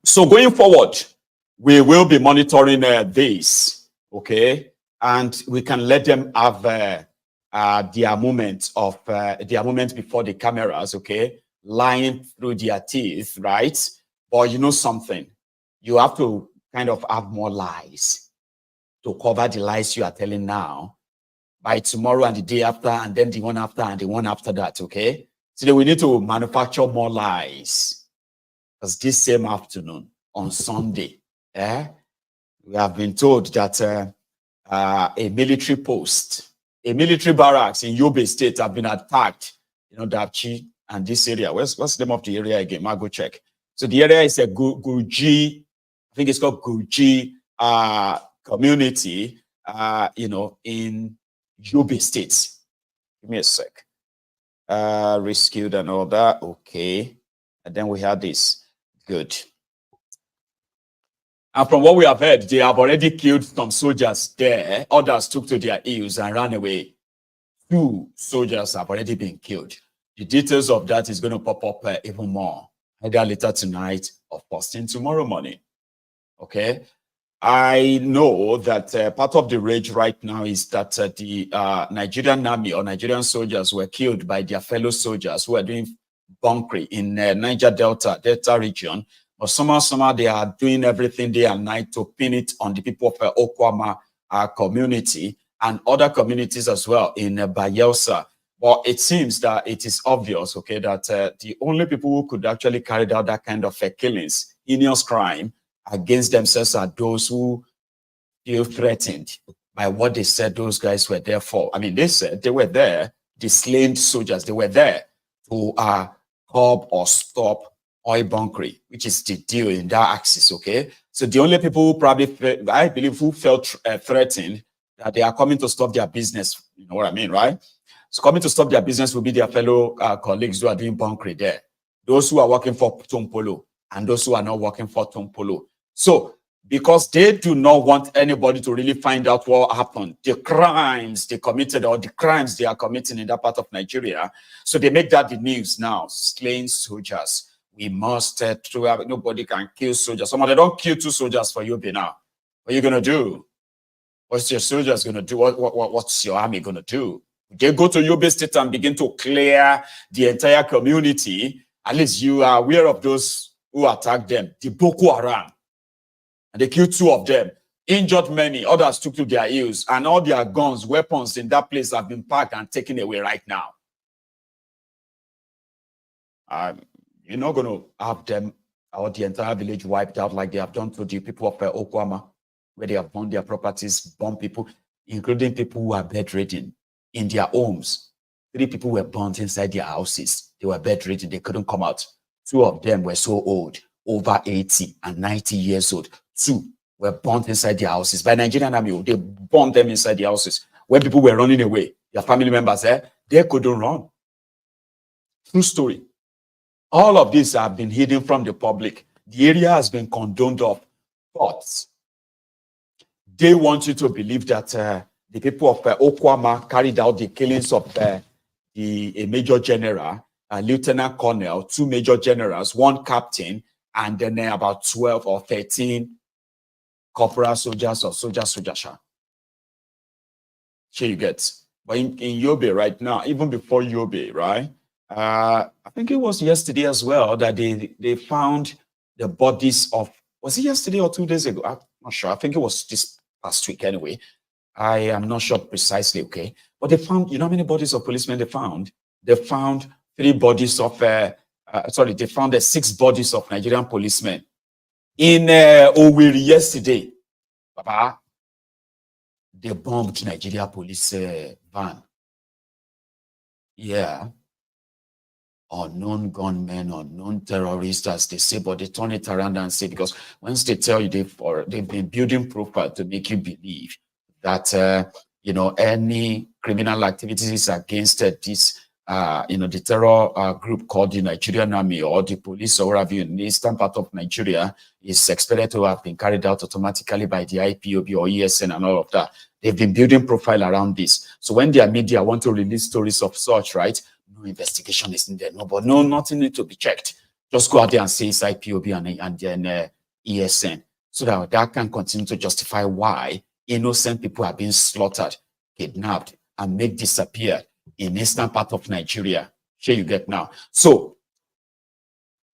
So going forward, we will be monitoring this, okay? And we can let them have their moment of their moment before the cameras, okay? Lying through their teeth, right? But you know something, you have to kind of have more lies to cover the lies you are telling now by tomorrow and the day after, and then the one after and the one after that, okay? So we need to manufacture more lies. Because this same afternoon on Sunday, we have been told that a military post, a military barracks in Yobe State have been attacked. You know, Dapchi and this area. What's the name of the area again? I'll go check. So the area is a Guji, I think it's called Guji community, you know, in Yobe State. Give me a sec. Rescued and all that. Okay. And then we had this. Good. And from what we have heard, they have already killed some soldiers there. Others took to their heels and ran away. 2 soldiers have already been killed. The details of that is going to pop up even more, either later tonight or first thing tomorrow morning. Okay. I know that part of the rage right now is that the Nigerian army or Nigerian soldiers were killed by their fellow soldiers who are doing bunkering in Niger Delta region. But somehow they are doing everything day and night to pin it on the people of Okwama community and other communities as well in Bayelsa. But it seems that it is obvious, okay, that the only people who could actually carry out that kind of killings, heinous crime against themselves, are those who feel threatened by what they said those guys were there for. I mean, they said they were there, the slain soldiers, they were there to curb or stop oil bunkering, which is the deal in that axis, okay? So the only people who probably, I believe, who felt threatened that they are coming to stop their business, you know what I mean, right? So coming to stop their business will be their fellow colleagues who are doing bunkering there. Those who are working for Tompolo and those who are not working for Tompolo. So because they do not want anybody to really find out what happened, the crimes they committed or the crimes they are committing in that part of Nigeria. So they make that the news now, slaying soldiers. We must, nobody can kill soldiers. Somebody don't kill 2 soldiers for you now. What are you going to do? What's your soldiers going to do? What's your army going to do? They go to Yobe State and begin to clear the entire community. At least you are aware of those who attacked them, the Boko Haram. And they killed 2 of them, injured many, others took to their heels, and all their guns, weapons in that place have been packed and taken away right now. You're not going to have them or the entire village wiped out like they have done to the people of Okwama, where they have burned their properties, burned people, including people who are bedridden in their homes. 3 people were burnt inside their houses. They were bedridden. They couldn't come out. 2 of them were so old, over 80 and 90 years old. 2 were burnt inside their houses by Nigerian army. They burned them inside the houses. When people were running away, their family members they couldn't run. True story. All of these have been hidden from the public. The area has been condoned of, but they want you to believe that the people of Okwama carried out the killings of a major general, a lieutenant colonel, 2 major generals, 1 captain, and then about 12 or 13 corporal soldiers or soldiers. Here you get. But in Yobe right now, even before Yobe, right? I think it was yesterday as well that they found the bodies of, was it yesterday or 2 days ago? I'm not sure. I think it was this past week anyway. I am not sure precisely, okay? But they found, you know how many bodies of policemen they found? They found 3 bodies of, they found 6 bodies of Nigerian policemen in Owerri yesterday. Papa, they bombed Nigeria police van. Yeah. Unknown gunmen, unknown terrorists, as they say, but they turn it around and say, because once they tell you they've been building profile to make you believe that, any criminal activities against this, the terror group called the Nigerian Army or the police or whatever in the eastern part of Nigeria is expected to have been carried out automatically by the IPOB or ESN and all of that. They've been building profile around this. So when their media want to release stories of such, right? No investigation is needed. Nothing need to be checked. Just go out there and say it's IPOB and then ESN, so that can continue to justify why innocent people are being slaughtered, kidnapped, and made disappear in eastern part of Nigeria. Here you get now. So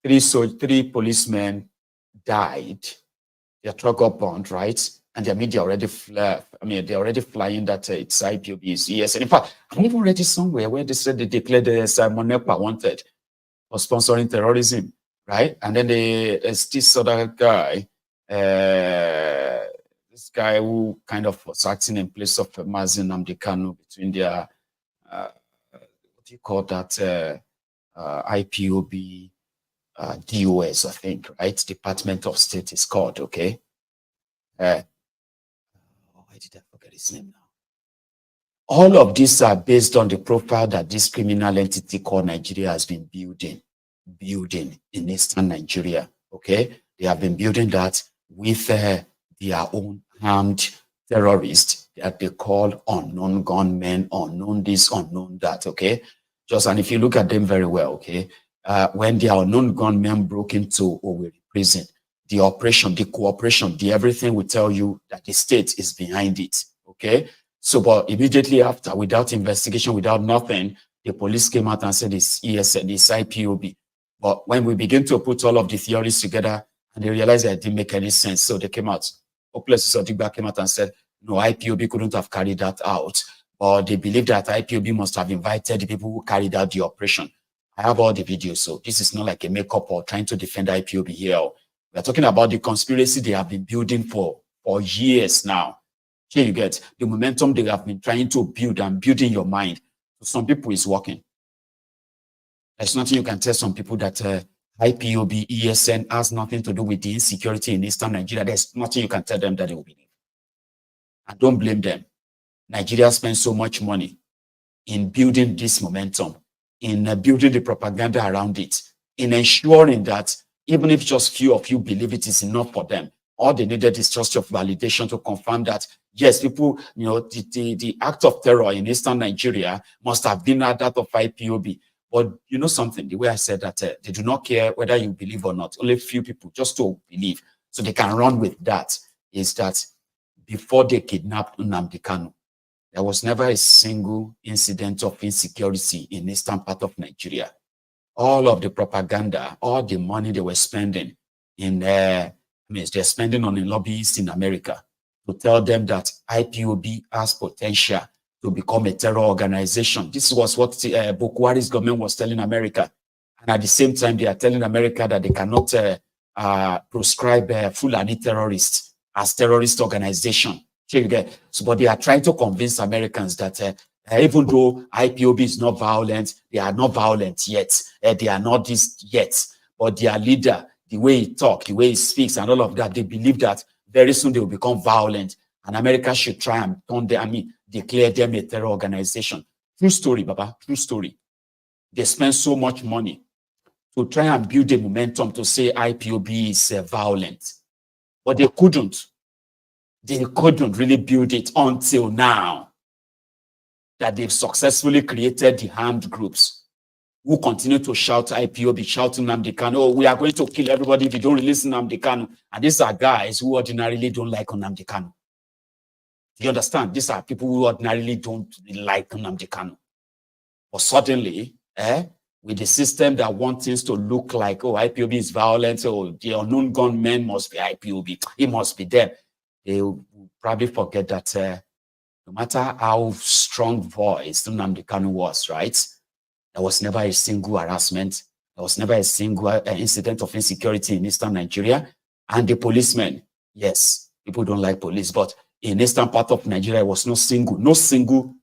3 policemen died. Their truck got burned, right? And their media already they're already flying that it's IPOB, it's ESN. In fact, I even read it somewhere where they said they declared Simon Ekpa wanted for sponsoring terrorism, right? And then there's this other guy, this guy who kind of was acting in place of Mazi Nnamdi Kanu between their, what do you call that, IPOB, DOS, I think, right? Department of State is called, okay? Why did I forget his name now? All of these are based on the profile that this criminal entity called Nigeria has been building in eastern Nigeria, okay? They have been building that with their own armed terrorists that they call unknown gunmen, unknown this, unknown that, okay? And if you look at them very well, okay? When the unknown gunmen broke into Owerri prison, the operation, the cooperation, the everything will tell you that the state is behind it, okay? So, but immediately after, without investigation, without nothing, the police came out and said it's ESN, it's IPOB. But when we begin to put all of the theories together, and they realized that it didn't make any sense, so they came out. Oplus Odigba came out and said, no, IPOB couldn't have carried that out. Or they believe that IPOB must have invited the people who carried out the operation. I have all the videos, so this is not like a makeup or trying to defend IPOB here. We're talking about the conspiracy they have been building for years now. Here you get the momentum they have been trying to build and building your mind. For some people, it's working. There's nothing you can tell some people that IPOB, ESN has nothing to do with the insecurity in eastern Nigeria. There's nothing you can tell them that they will believe. And don't blame them. Nigeria spends so much money in building this momentum, in building the propaganda around it, in ensuring that even if just few of you believe it is enough for them, all they needed is just your validation to confirm that, yes, people, the act of terror in eastern Nigeria must have been that of IPOB. But you know something, the way I said that they do not care whether you believe or not, only few people just to believe. So they can run with that, is that before they kidnapped Nnamdi Kanu, there was never a single incident of insecurity in eastern part of Nigeria. All of the propaganda, all the money they were spending in, they're spending on the lobbyists in America to tell them that IPOB has potential to become a terror organization. This was what Boko Haram's government was telling America. And at the same time, they are telling America that they cannot proscribe Fulani terrorists as terrorist organization. So, but they are trying to convince Americans that even though IPOB is not violent, they are not violent yet. They are not this yet. But their leader, the way he talks, the way he speaks, and all of that, they believe that very soon they will become violent, and America should try and turn them, declare them a terror organization. True story, Baba, true story. They spend so much money to try and build a momentum to say IPOB is violent. But they couldn't. They couldn't really build it until now that they've successfully created the armed groups who continue to shout IPOB, shouting Nnamdi Kanu, oh, we are going to kill everybody if you don't release Nnamdi Kanu. And these are guys who ordinarily don't like Nnamdi Kanu. You understand? These are people who ordinarily don't like Nnamdi Kanu. But suddenly, with the system that wants things to look like, oh, IPOB is violent, oh, the unknown gunmen must be IPOB, it must be them. They will probably forget that no matter how strong voice Nnamdi Kanu was, right? There was never a single harassment. There was never a single incident of insecurity in Eastern Nigeria. And the policemen, yes, people don't like police, but in Eastern part of Nigeria, there was no single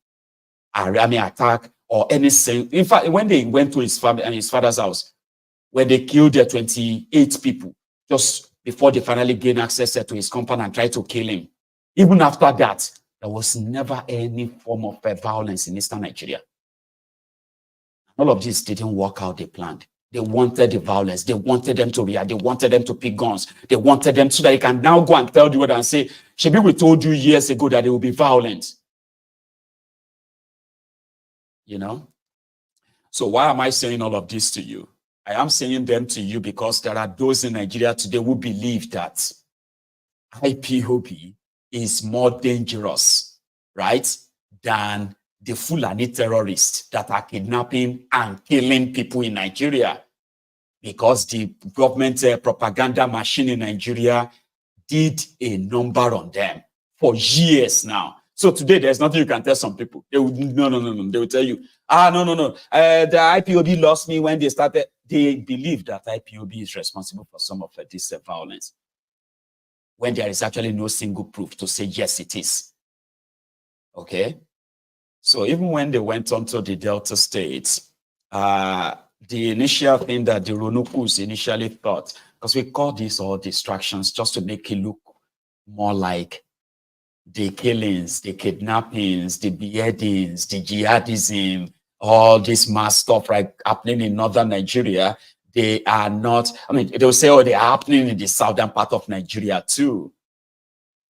army attack or anything. In fact, when they went to his family and his father's house, where they killed 28 people just before they finally gained access to his compound and tried to kill him. Even after that, there was never any form of violence in Eastern Nigeria. All of this didn't work out they planned. They wanted the violence. They wanted them to react. They wanted them to pick guns. They wanted them so that they can now go and tell the world and say, Shebi, we told you years ago that they will be violent. You know? So why am I saying all of this to you? I am saying them to you because there are those in Nigeria today who believe that IPOB is more dangerous, right, than the Fulani terrorists that are kidnapping and killing people in Nigeria, because the government propaganda machine in Nigeria did a number on them for years now. So today, there's nothing you can tell some people. They would, no. They will tell you, no. The IPOB lost me when they started. They believe that IPOB is responsible for some of this violence, when there is actually no single proof to say, yes, it is. Okay? So even when they went on to the Delta states, the initial thing that the Ronukus initially thought, because we call these all distractions just to make it look more like the killings, the kidnappings, the beheadings, the jihadism, all this mass stuff right happening in northern Nigeria, they are not, I mean, they'll say, oh, they are happening in the southern part of Nigeria too.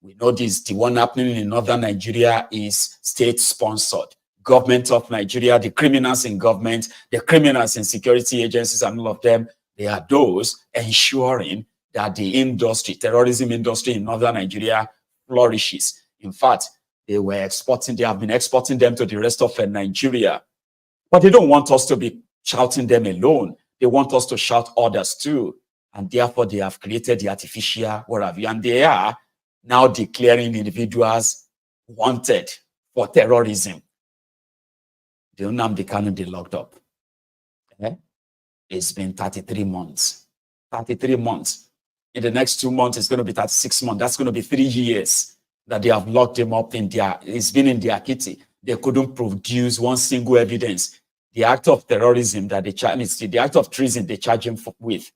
We know this, the one happening in northern Nigeria is state-sponsored. Government of Nigeria, the criminals in government, the criminals in security agencies and all of them, they are those ensuring that the industry, terrorism industry in northern Nigeria flourishes. In fact, they have been exporting them to the rest of Nigeria. But they don't want us to be shouting them alone. They want us to shout others too. And therefore, they have created the artificial, what have you, and they are now declaring individuals wanted for terrorism. The Nnamdi Kanu, they locked up. Okay? It's been 33 months. 33 months. In the next 2 months, it's going to be 36 months. That's going to be 3 years that they have locked him up in their, it's been in their kitty. They couldn't produce one single evidence. The act of terrorism that they charge, the act of treason they charge him with,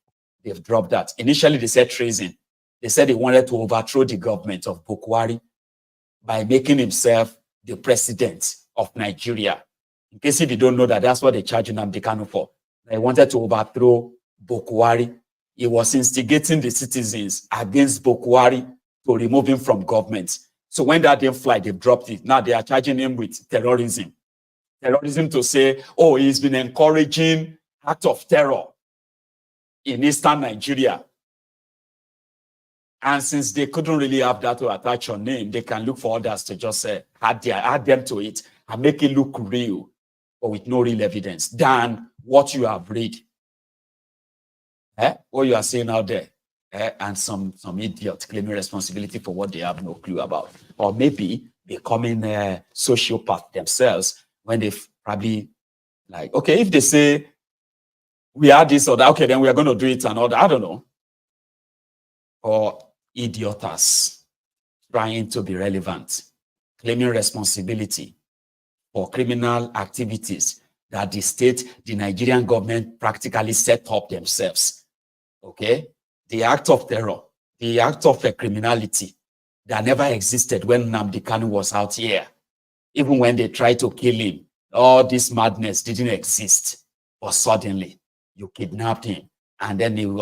they've dropped that. Initially, they said treason. They said they wanted to overthrow the government of Boko Haram by making himself the president of Nigeria. In case if you don't know that, that's what they charge Nnamdi Kanu for. They wanted to overthrow Boko Haram. He was instigating the citizens against Boko Haram to remove him from government. So when that didn't fly, they've dropped it. Now they are charging him with terrorism. Terrorism to say, oh, he's been encouraging acts of terror in Eastern Nigeria. And since they couldn't really have that to attach your name, they can look for others to just add them to it and make it look real, but with no real evidence than what you have read. What you are saying out there. And some idiot claiming responsibility for what they have no clue about. Or maybe becoming a sociopath themselves when they've probably like, okay, if they say we are this or that, okay, then we are going to do it and all that. I don't know. Or idiotas trying to be relevant, claiming responsibility for criminal activities that the state, the Nigerian government practically set up themselves. okay? The act of terror, the act of criminality that never existed when Nnamdi Kanu was out here. Even when they tried to kill him, all this madness didn't exist. But suddenly, you kidnapped him. And then you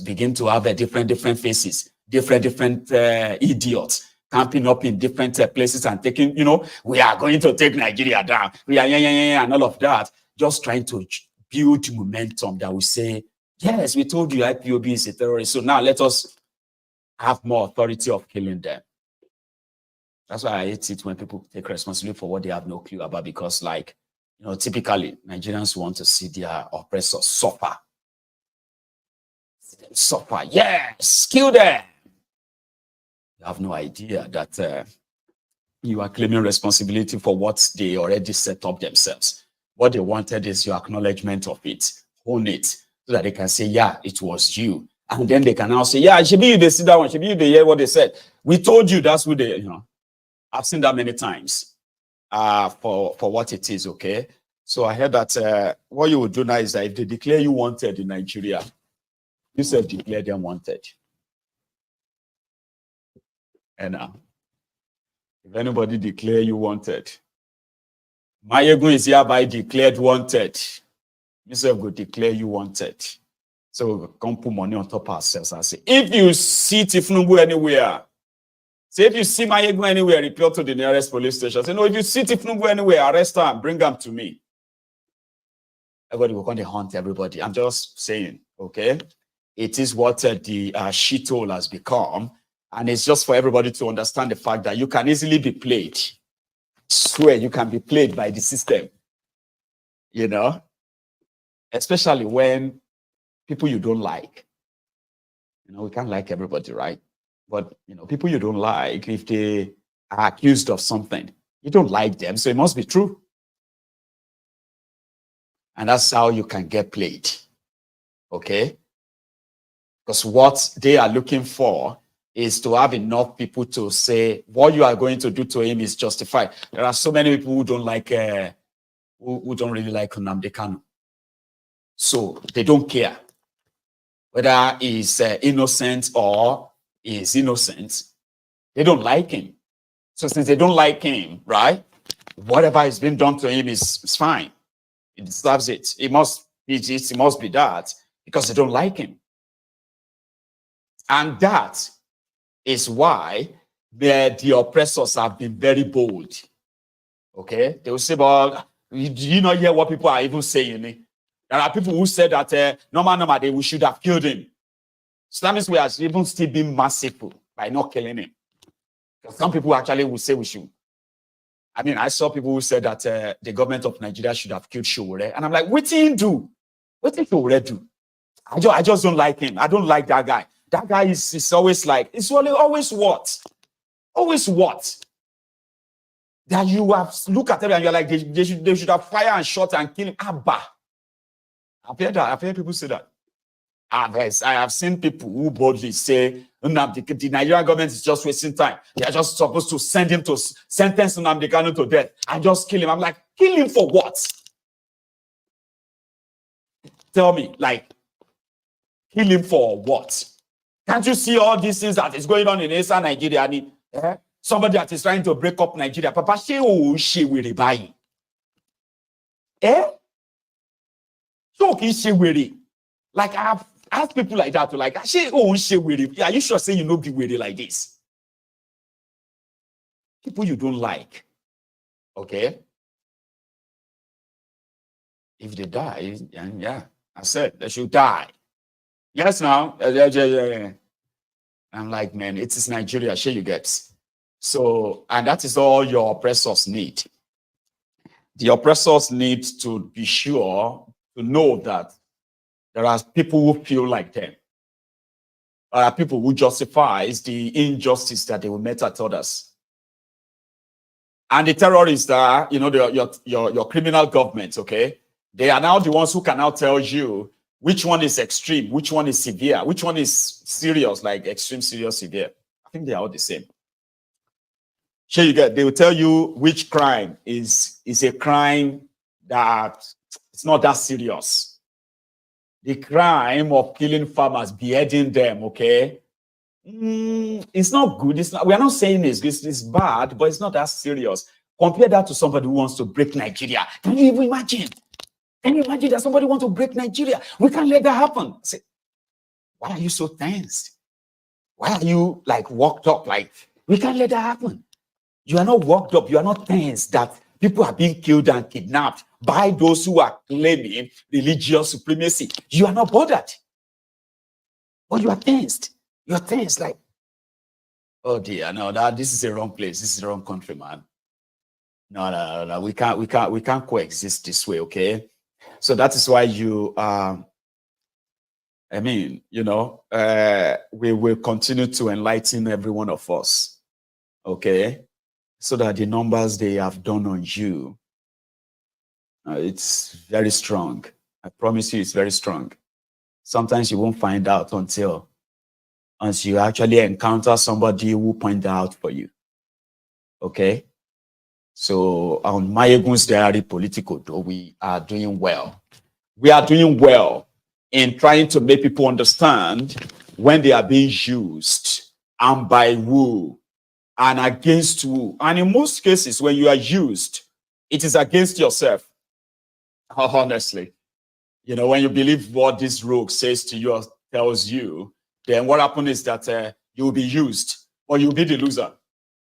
begin to have a different faces, different idiots camping up in different places and taking, we are going to take Nigeria down. We are, and all of that. Just trying to build momentum that we say, yes, we told you IPOB is a terrorist. So now let us have more authority of killing them. That's why I hate it when people take responsibility for what they have no clue about, because typically Nigerians want to see their oppressors suffer. Suffer, yes, kill them. You have no idea that you are claiming responsibility for what they already set up themselves. What they wanted is your acknowledgement of it, own it, so that they can say, yeah, it was you. And then they can now say, yeah, should be you, they see that one, should be you, they hear what they said. We told you that's who they, I've seen that many times for what it is, okay? So I heard that what you would do now is that if they declare you wanted in Nigeria, you said declare them wanted. And if anybody declare you wanted, Maiyegun is hereby declared wanted. You said go declare you wanted. So we can put money on top of ourselves and say, if you see Tifnubu anywhere, say if you see Maiyegun anywhere, report to the nearest police station. Say, no, if you see Tifnubu anywhere, arrest her and bring them to me. Everybody will come to hunt everybody. I'm just saying, okay? It is what the shithole has become. And it's just for everybody to understand the fact that you can easily be played. I swear you can be played by the system. Especially when people you don't like. We can't like everybody, right? But, people you don't like, if they are accused of something, you don't like them, so it must be true. And that's how you can get played, okay? Because what they are looking for is to have enough people to say, what you are going to do to him is justified. There are so many people who don't like, who don't really like Nnamdi Kanu. So they don't care whether he's innocent or is innocent. They don't like him. So since they don't like him, right, whatever has been done to him is fine. He deserves it. It must be that because they don't like him. And that is why the oppressors have been very bold. Okay? They will say, well, do you not hear what people are even saying? There are people who said that normal, we should have killed him. So that means we are even still being merciful by not killing him. Because some people actually will say we should. I mean, I saw people who said that the government of Nigeria should have killed Showore. And I'm like, what did he do? What did Showore do? I just don't like him. I don't like that guy. That guy is always like, it's always what? Always what? That you have look at them and you're like, they should have fired and shot and killed him. Abba. I've heard people say that. I have seen people who boldly say, the Nigerian government is just wasting time. They are just supposed to sentence Nnamdi Kanu to death and just kill him. I'm like, kill him for what? Tell me, kill him for what? Can't you see all these things that is going on in Eastern Nigeria? Somebody that is trying to break up Nigeria. Papa, she will buy. Like, I have asked people like that to are you sure say you know be weary like this? People you don't like. Okay? If they die, yeah, I said they should die. Yes, now. I'm like, man, it is Nigeria, sure you get. So, and that is all your oppressors need. The oppressors need to be sure to know that there are people who feel like them. There are people who justifies the injustice that they will met at others. And the terrorists are, your criminal government, okay? They are now the ones who can now tell you which one is extreme, which one is severe, which one is serious, like extreme, serious, severe. I think they are all the same. Sure, they will tell you which crime is a crime that it's not that serious. the crime of killing farmers, beheading them, okay? It's not good. It's not, we are not saying it's bad, but it's not that serious. Compare that to somebody who wants to break Nigeria. Can you even imagine? Can you imagine that somebody wants to break Nigeria? We can't let that happen. Say, why are you so tense? Why are you like worked up? Like, we can't let that happen. You are not worked up. You are not tense that people are being killed and kidnapped by those who are claiming religious supremacy. You are not bothered. But you are tensed. You are tense, like, oh dear, no, this is the wrong place. This is the wrong country, man. No. We can't coexist this way, okay? So that is why you I mean, you know, we will continue to enlighten every one of us, okay? So that the numbers they have done on you, it's very strong. I promise you, it's very strong. Sometimes you won't find out until you actually encounter somebody who point out for you, okay? So on MaiyegunsDiary Politico, though, we are doing well. We are doing well in trying to make people understand when they are being used and by who and against who. And in most cases, when you are used, it is against yourself. Honestly, you know, when you believe what this rogue says to you or tells you, then what happens is that you will be used or you'll be the loser.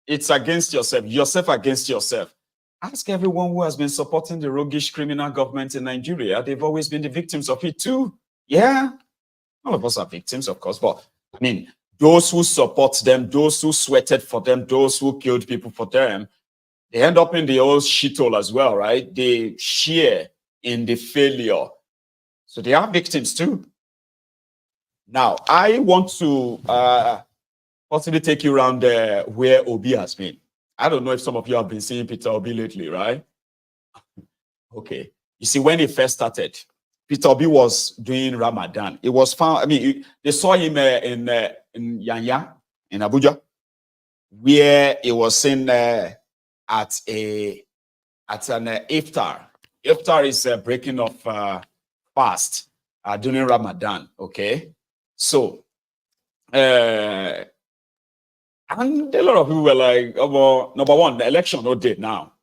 It's against yourself against yourself. Ask everyone who has been supporting the roguish criminal government in Nigeria. They've always been the victims of it too. Yeah, all of us are victims, of course, but I mean, those who support them, those who sweated for them, those who killed people for them, they end up in the old shithole as well, right? They share in the failure. So they are victims too. Now, I want to possibly take you around where Obi has been. I don't know if some of you have been seeing Peter Obi lately, right? Okay. You see, when he first started, Peter Obi was doing Ramadan. It was found, I mean, they saw him in Yanya, in Abuja, where he was seen at an iftar. Iftar is a breaking of fast during Ramadan, okay? So, and a lot of people were like, oh, number one, the election no date now.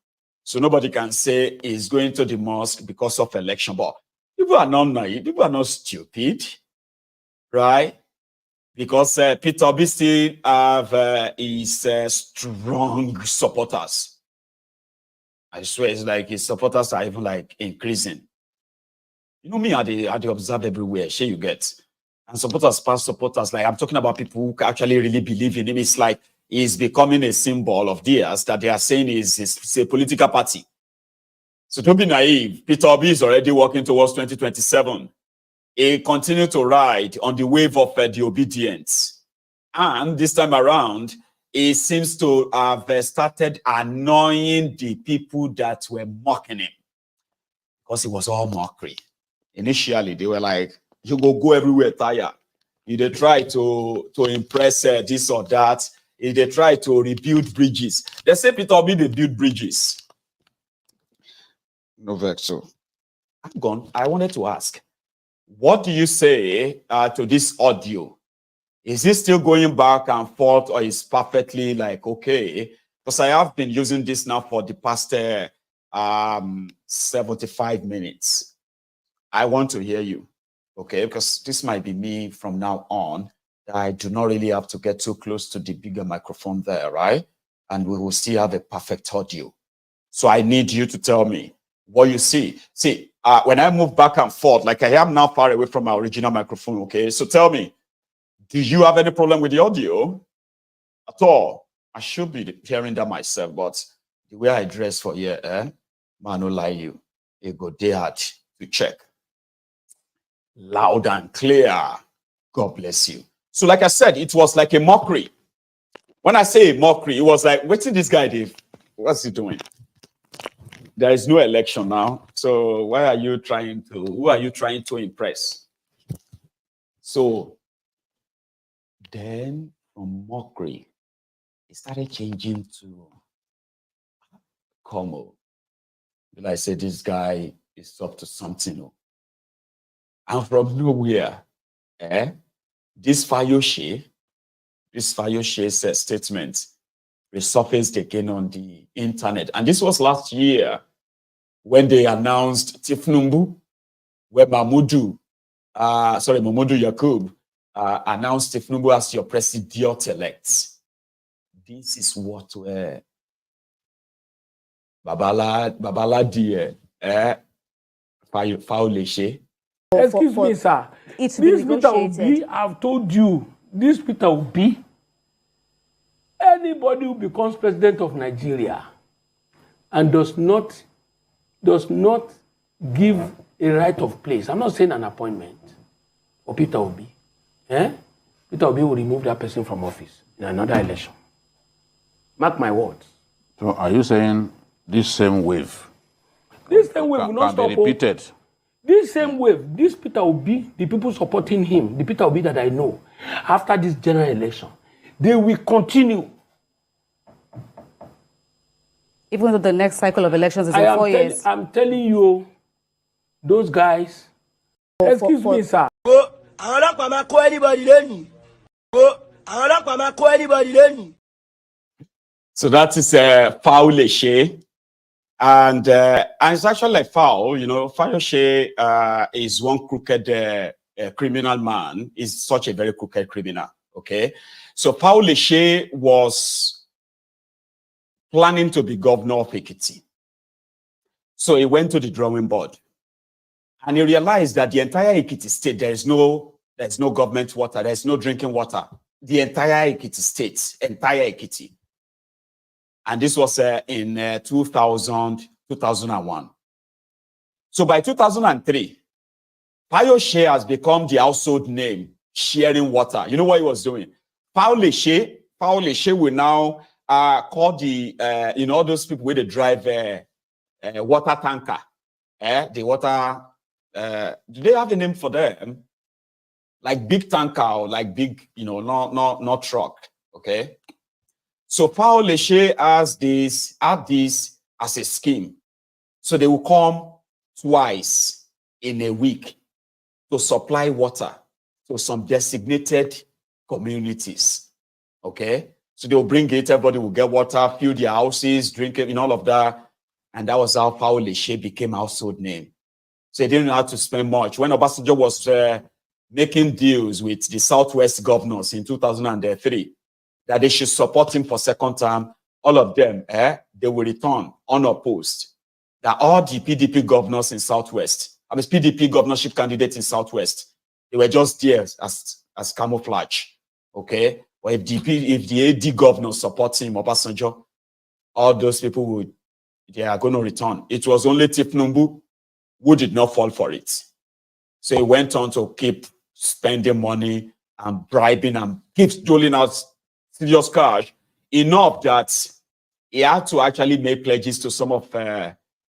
So nobody can say he's going to the mosque because of election. But people are not naive. People are not stupid, right? Because Peter Obi still have his strong supporters. I swear, it's like his supporters are even like increasing. You know me, I observe everywhere. Sure, you get. And supporters, past supporters, like I'm talking about people who actually really believe in him. It's like he's becoming a symbol of theirs that they are saying is a political party. So don't be naive. Peter Obi is already working towards 2027. He continued to ride on the wave of the obedience. And this time around, he seems to have started annoying the people that were mocking him. Because it was all mockery. Initially, they were like, you go everywhere tired. You they try to impress this or that. They try to rebuild bridges. They say Peter Obi, they build bridges. No vex. So I'm gone. I wanted to ask, what do you say to this audio? Is it still going back and forth, or is perfectly like okay? Because I have been using this now for the past 75 minutes. I want to hear you. Okay, because this might be me from now on. I do not really have to get too close to the bigger microphone there, right? And we will still have a perfect audio. So I need you to tell me what you see. See, when I move back and forth, like I am now far away from my original microphone, okay? So tell me, do you have any problem with the audio at all? I should be hearing that myself, but the way I dress for here, man, no lie you. It go day hard to check. Loud and clear. God bless you. So like I said, it was like a mockery. When I say a mockery, it was like, what's this guy did? What's he doing? There is no election now. So who are you trying to impress? So then from mockery, it started changing to Como. Will I say this guy is up to something? And from nowhere, this Fayoshe's statement resurfaced again on the internet. And this was last year when they announced Tifnumbu, where Mamudu Yakub announced Tifnumbu as your president-elect. This is what Babala die Fauleshe. Excuse me, sir. It's This been Peter negotiated. Obi, I've told you, this Peter Obi, anybody who becomes president of Nigeria and does not give a right of place, I'm not saying an appointment for Peter Obi, Peter Obi will remove that person from office in another election. Mark my words. So are you saying this same wave This same wave will not can stop. be repeated? This same wave, this Peter Obi, the people supporting him, the Peter Obi that I know, after this general election, they will continue. Even though the next cycle of elections is in 4 years. I'm telling you, those guys, excuse me, sir. So that is Fauleshe. And it's actually like foul, Fayoshe is one crooked criminal man, is such a very crooked criminal, okay? So Fauleshe was planning to be governor of Ekiti. So he went to the drawing board and he realized that the entire Ekiti state, there's no government water, there's no drinking water. The entire Ekiti state, entire Ekiti. And this was in 2001. So by 2003, Fayoshe has become the household name, sharing water. You know what he was doing? Fauleshe will now call the, all those people where they drive water tanker. The water, do they have a name for them? Like big tanker or like big, not truck, okay? So Fauleshe had this as a scheme. So they will come twice in a week to supply water to some designated communities. Okay? So they will bring it, everybody will get water, fill their houses, drink it, all of that. And that was how Fauleshe became a household name. So they didn't have to spend much. When Obasanjo was making deals with the Southwest governors in 2003, that they should support him for second term, all of them, they will return unopposed. That all the PDP governors in Southwest, PDP governorship candidates in Southwest, they were just there as camouflage, okay? Or if the AD governors support him, Obasanjo, all those people they are going to return. It was only Tifnumbu who did not fall for it. So he went on to keep spending money and bribing and keeps doling out serious cash, enough that he had to actually make pledges to some of the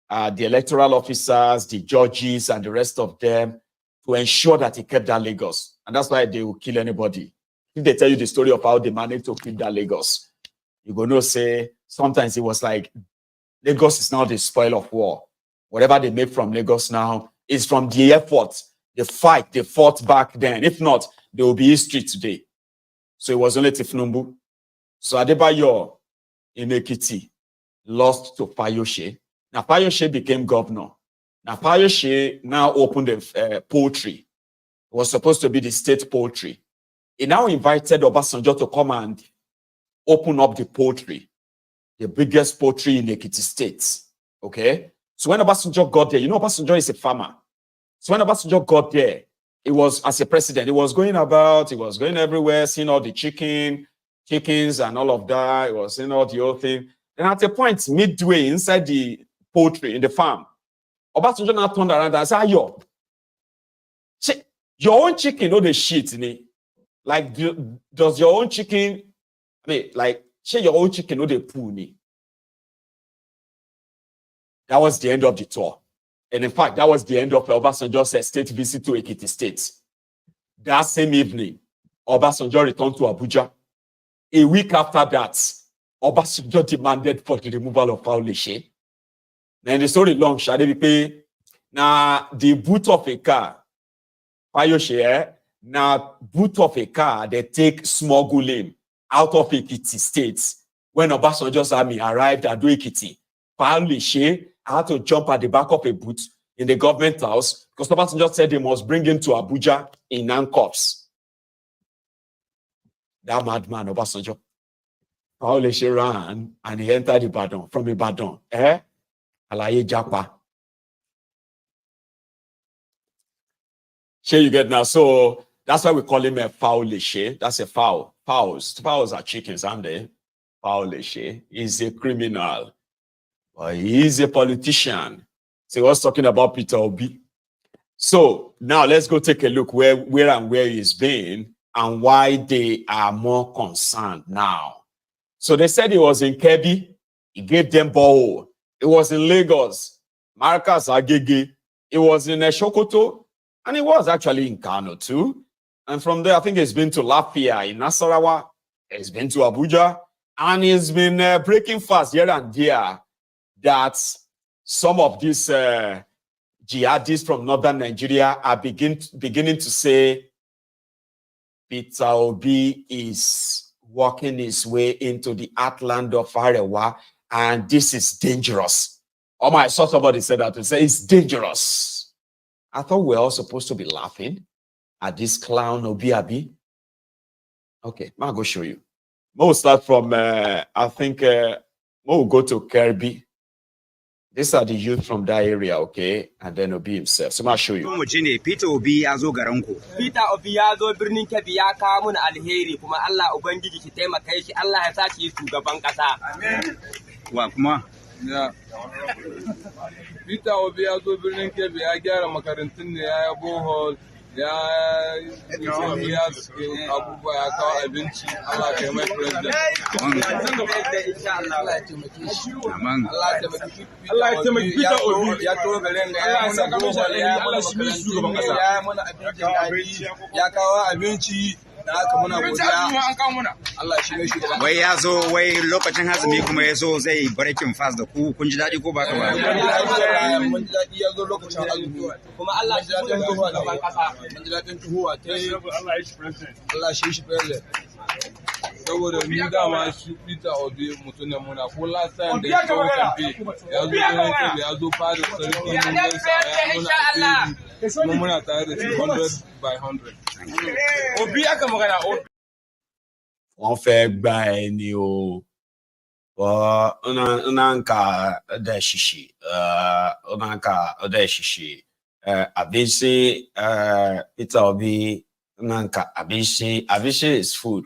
electoral officers, the judges, and the rest of them to ensure that he kept that Lagos. And that's why they will kill anybody. If they tell you the story of how they managed to keep that Lagos, you're going to say sometimes it was like Lagos is now the spoil of war. Whatever they make from Lagos now is from the effort, the fight they fought back then. If not, there will be history today. So it was only Tifnumbu. So Adebayo in Ekiti lost to Fayoshe. Now Fayoshe became governor. Now Fayoshe now opened a poultry. It was supposed to be the state poultry. He now invited Obasanjo to come and open up the poultry, the biggest poultry in Ekiti state. Okay? So when Obasanjo got there, Obasanjo is a farmer. So when Obasanjo got there, it was, as a president, he was going everywhere, seeing all the chickens and all of that. He was seeing all the whole thing. And at a point, midway inside the poultry, in the farm, Obasanjo now turned around and said, your own chicken, the shit, like, does your own chicken, your own chicken, the poo, That was the end of the tour. And in fact, that was the end of Obasanjo's state visit to Ekiti State. That same evening, Obasanjo returned to Abuja. A week after that, Obasanjo demanded for the removal of Fayoshe. Then the story long, Charade, now the boot of a car Fayoshe, now boot of a car, they take smuggling out of Ekiti State. When Obasanjo's army arrived at Ekiti, Fayoshe had to jump at the back of a boot in the government house because Obasanjo said they must bring him to Abuja in handcuffs. That madman, Obasanjo. Fayoshe ran and he entered Ibadan from Ibadan. Alaye Japa. Sure, you get now. So that's why we call him a Fayoshe. That's a fowl. Fowls are chickens, aren't they? Fayoshe. He's a criminal. But he's a politician. So he was talking about Peter Obi. So now let's go take a look where he's been and why they are more concerned now. So they said he was in Kebbi. He gave them borehole. It was in Lagos, Marcus Agege. It was in Sokoto, and it was actually in Kano too. And from there, I think he's been to Lafia in Nasarawa. He's been to Abuja, and he's been breaking fast here and there that some of these jihadists from northern Nigeria are beginning to say Peter Obi is working his way into the heartland of Arewa. And this is dangerous. I saw somebody say that to say it's dangerous. I thought we were all supposed to be laughing at this clown Obi Abi. Okay, I'll go show you. We'll start from, I think, we'll go to Kirby. These are the youth from that area, okay? And then Obi himself. So I'll show you. Peter Obi azo garanko. Peter Obi azo birnin Kebbi ya kawo mun alheri kuma Allah ubangiji ki taimaka shi Allah ya sa shi shugaban kasa. Amen. Wa kuma ya Peter Obi azo birnin Kebbi ya gyara makarantun ne ya bohol ya abubuwa ya kawo abinci Allah ya mai president. Allah ya taimake shi. Allah ya taimake Peter Obi ya to garin da ya mana bohol ya mana shugaban kasa ya mana abinci ya kawo abinci da aka muna godiya Allah shi ne shi wai ya zo wai lokacin hazumi kuma ya zo zai breaking fast da ku kun ji dadi ko ba ka ba mun ji dadi ya zo lokacin azumi kuma Allah shi dadin tuhuwa da kasa mun ji dadin tuhuwa ta Allah shi shi president saboda ni dama shi Peter Obi mutum ne muna ko last time da ya zo kamfe ya zo fara sarki mun ga sa muna tare da 100 by 100 Obi aka magana wọ́n fẹ́ gba ẹni o unanka ọdẹ ṣiṣi abisi Peter Obi unanka abisi is food.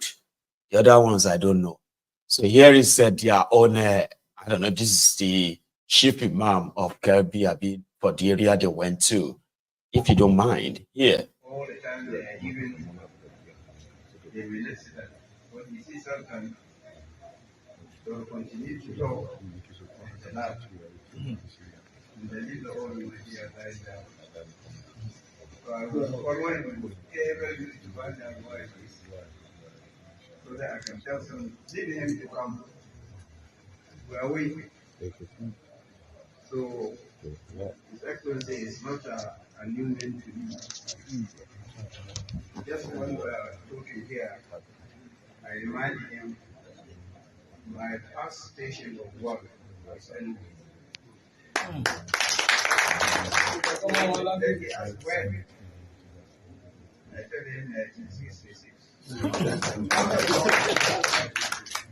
The other ones I don't know. So here is their own. I don't know. This is the chief imam of Kirby Abi for the area they went to. If you don't mind, here. All the time they are even they relate that when we see something, they will continue to talk and laugh. And they leave the whole idea dies down. So I was following every to find out why it is. So that I can tell some, leave him to come. We are waiting. So His Excellency is not a new name to me. Just when we are talking here, I remind him my past station of work was in. He asked when. I told him 1966.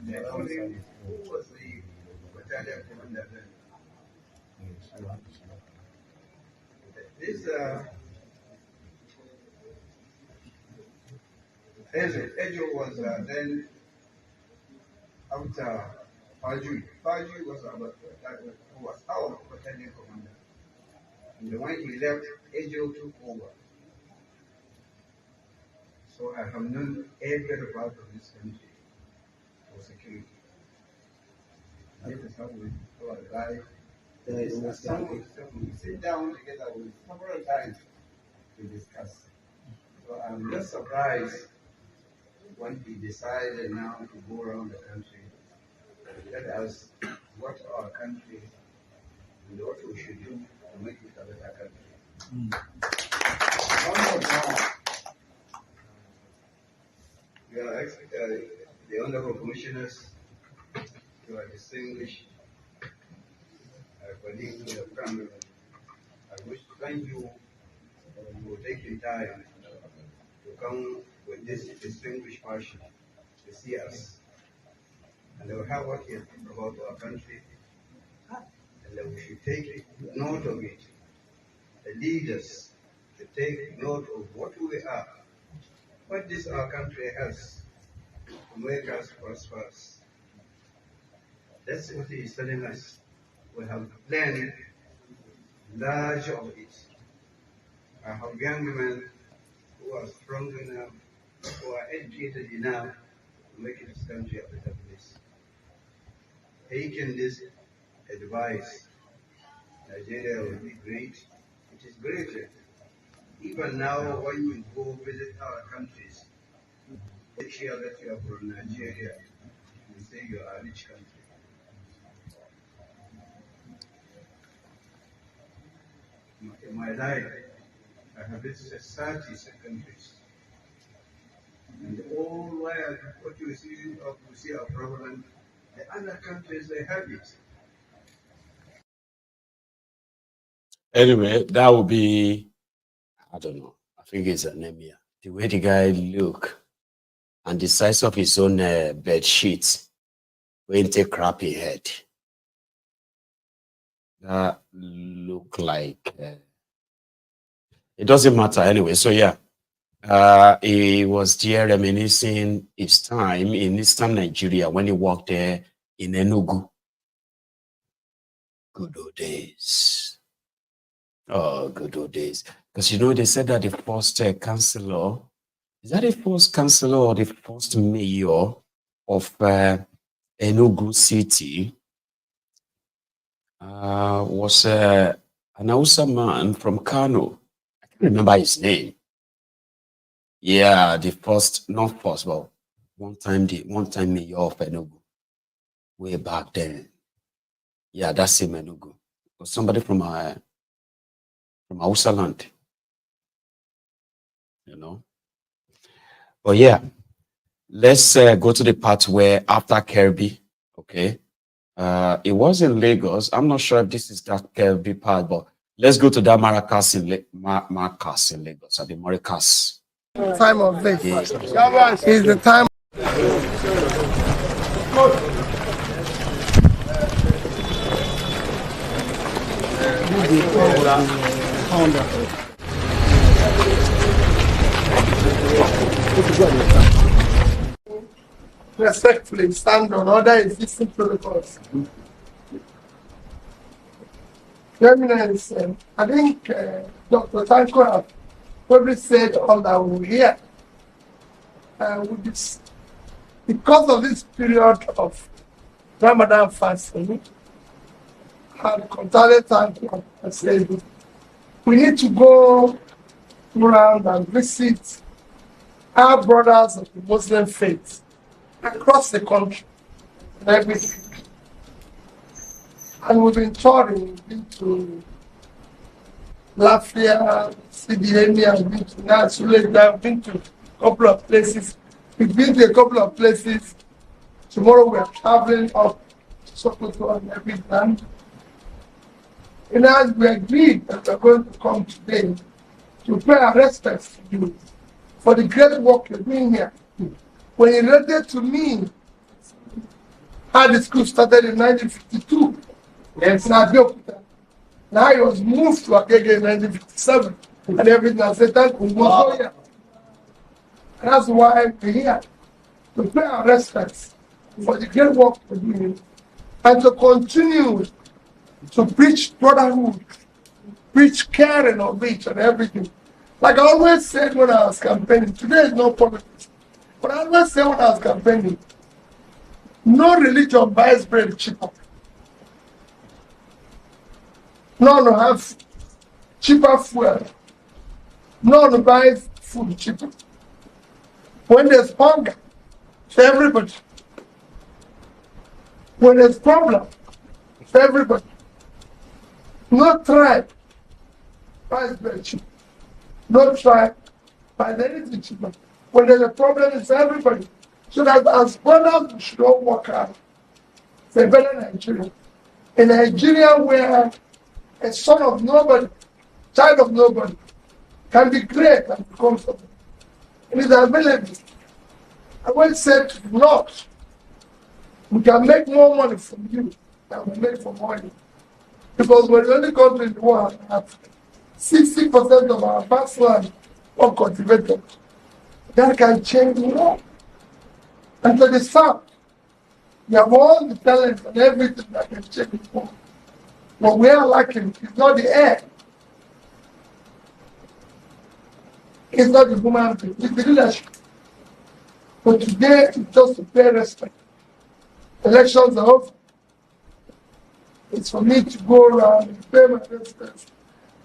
They told him who was the battalion commander then. This Ejo was then after Faju. Faju was our battalion commander. And when he left, Ejo took over. So I have known every part of this country for security. That is how we our life. We sit down together with several times to discuss. So I'm just surprised when he decided now to go around the country to tell us what our country and what we should do to make it a better country. The Honorable Commissioners, you are distinguished colleagues of the family. I wish to thank you for taking time to come with this distinguished passion to see us. And we have what you think about our country, and that we should take note of it. The leaders should take note of what we are, what this our country has to make us prosperous. That's what he is telling us. We have planned large of it. I have young men who are strong enough, who are educated enough to make this country a better place. Taking this advice, Nigeria will be great. It is great. Even now, when you go visit our countries, make sure that you are from Nigeria. You say you are a rich country. In my life, I have visited 30 countries. And all where what you see are prevalent, the other countries, they have it. Anyway, that would be, I don't know, I think it's anemia. The way the guy look and the size of his own bed sheet, when take crappy head. That look like it doesn't matter anyway. So yeah, he was there reminiscing his time in Eastern Nigeria when he worked there in Enugu. Good old days. Oh, good old days. Because you know they said that the first councillor, is that the first councillor or the first mayor of Enugu City? Was an Hausa man from Kano. I can't remember his name. Yeah, the first, not first, but one time mayor of Enugu. Way back then. Yeah, that's him, Enugu. It was somebody from Hausa land. You know. But yeah, let's go to the part where after Kirby, okay. It was in Lagos. I'm not sure if this is that Kirby part, but let's go to that Maracas in Lagos, at the Maracas. Time of this is the time. Respectfully stand on other existing protocols. Your Eminence, I think Dr. Tanko has probably said all that we hear. With this, because of this period of Ramadan fasting, had contacted Tanko and said, we need to go around and visit our brothers of the Muslim faith across the country and everything. And we've been touring, we've been to Lafayette, CDMA, we've been to Nassau, we've been to a couple of places. We've been to a couple of places. Tomorrow we are traveling up to Sokoto and everything. And as we agreed that we are going to come today to pay our respects to you for the great work you're doing here. When he related to me, how the school started in 1952, yes, in Abeokuta. Now he was moved to Agege in 1957, and everything. I said, thank you. Wow. And that's why we're here, to pay our respects for the great work we're doing, and to continue to preach brotherhood, preach caring of each and everything. Like I always said when I was campaigning, today is no politics. But I always say when I was campaigning, no religion buys bread cheaper. None have cheaper fuel. None buys food cheaper. When there's hunger for everybody, when there's problem for everybody, no tribe buys bread cheaper. no tribe, by anything achievement. When there's a problem, it's everybody. So that as brothers, we should all work out for a better Nigeria. A Nigeria where a son of nobody, child of nobody, can be great and become something. It is available. I will say to the North, we can make more money from you than we make from oil. Because we're the only country in the world that have 60% of our vast land uncultivated. That can change the world. And to the South, we have all the talent and everything that can change the world. What we are lacking is not the air. It's not the human being, it's the leadership. But today, it's just to pay respect. Elections are over. It's for me to go around and pay my respects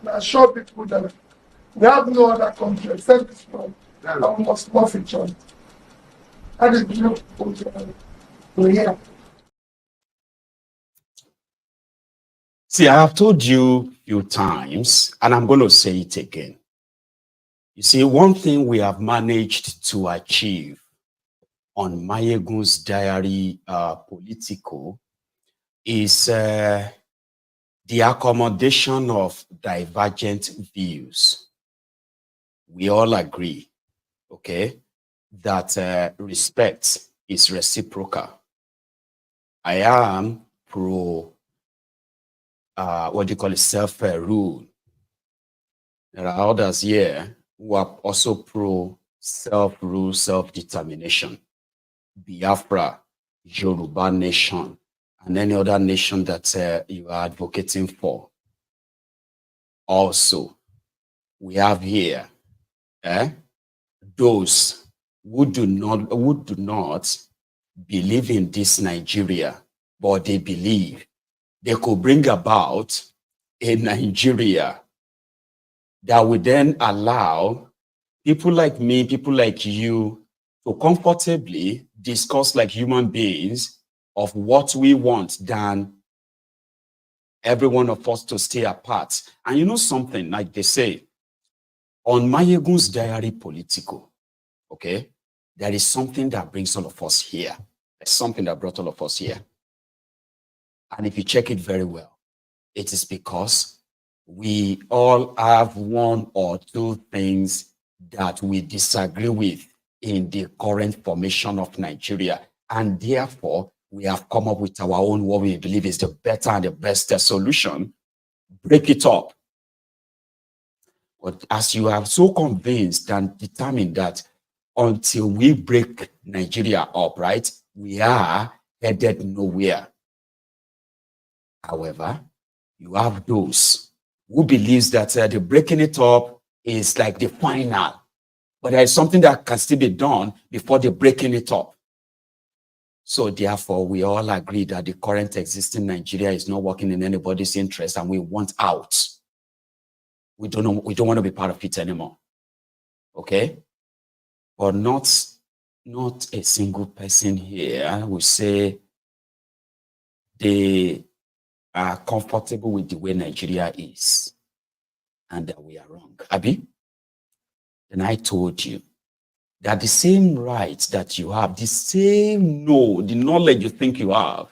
and assure people that we have no other country except this one, and we must love each other. That is beautiful to hear. See, I have told you a few times, and I'm going to say it again. You see, one thing we have managed to achieve on MaiyegunsDiary Politico is the accommodation of divergent views. We all agree, okay, that respect is reciprocal. I am pro, self-rule. There are others here who are also pro self-rule, self-determination. Biafra, Yoruba nation, and any other nation that you are advocating for. Also, we have here those who do not believe in this Nigeria, but they believe they could bring about a Nigeria that would then allow people like me, people like you, to comfortably discuss like human beings of what we want than every one of us to stay apart. And you know something, like they say, on MaiyegunsDiary Politico, okay, there is something that brings all of us here. There's something that brought all of us here. And if you check it very well, it is because we all have one or two things that we disagree with in the current formation of Nigeria. And therefore, we have come up with our own, what we believe is the better and the best solution. Break it up. But as you are so convinced and determined that until we break Nigeria up, right, we are headed nowhere. However, you have those who believes that the breaking it up is like the final. But there is something that can still be done before the breaking it up. So therefore, we all agree that the current existing Nigeria is not working in anybody's interest, and we want out. We don't want to be part of it anymore. Okay? But not a single person here will say they are comfortable with the way Nigeria is and that we are wrong. Abi? And I told you that the same rights that you have, the same the knowledge you think you have,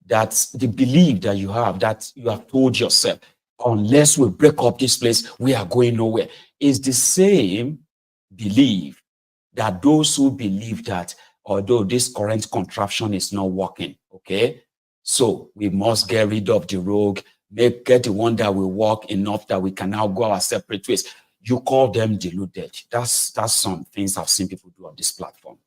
that the belief that you have told yourself, unless we break up this place, we are going nowhere, is the same belief that those who believe that although this current contraption is not working, okay, so we must get rid of the rogue, get the one that will work enough that we can now go our separate ways. You call them deluded. That's some things I've seen people do on this platform.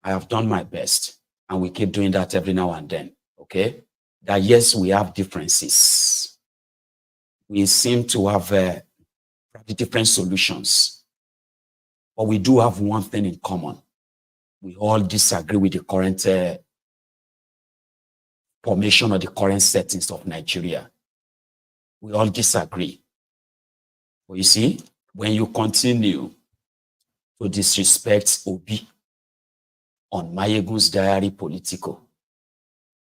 I have done my best, and we keep doing that every now and then, okay? That yes, we have differences. We seem to have different solutions, but we do have one thing in common. We all disagree with the current formation or the current settings of Nigeria. We all disagree. But you see, when you continue to disrespect Obi on MaiyegunsDiary Politico,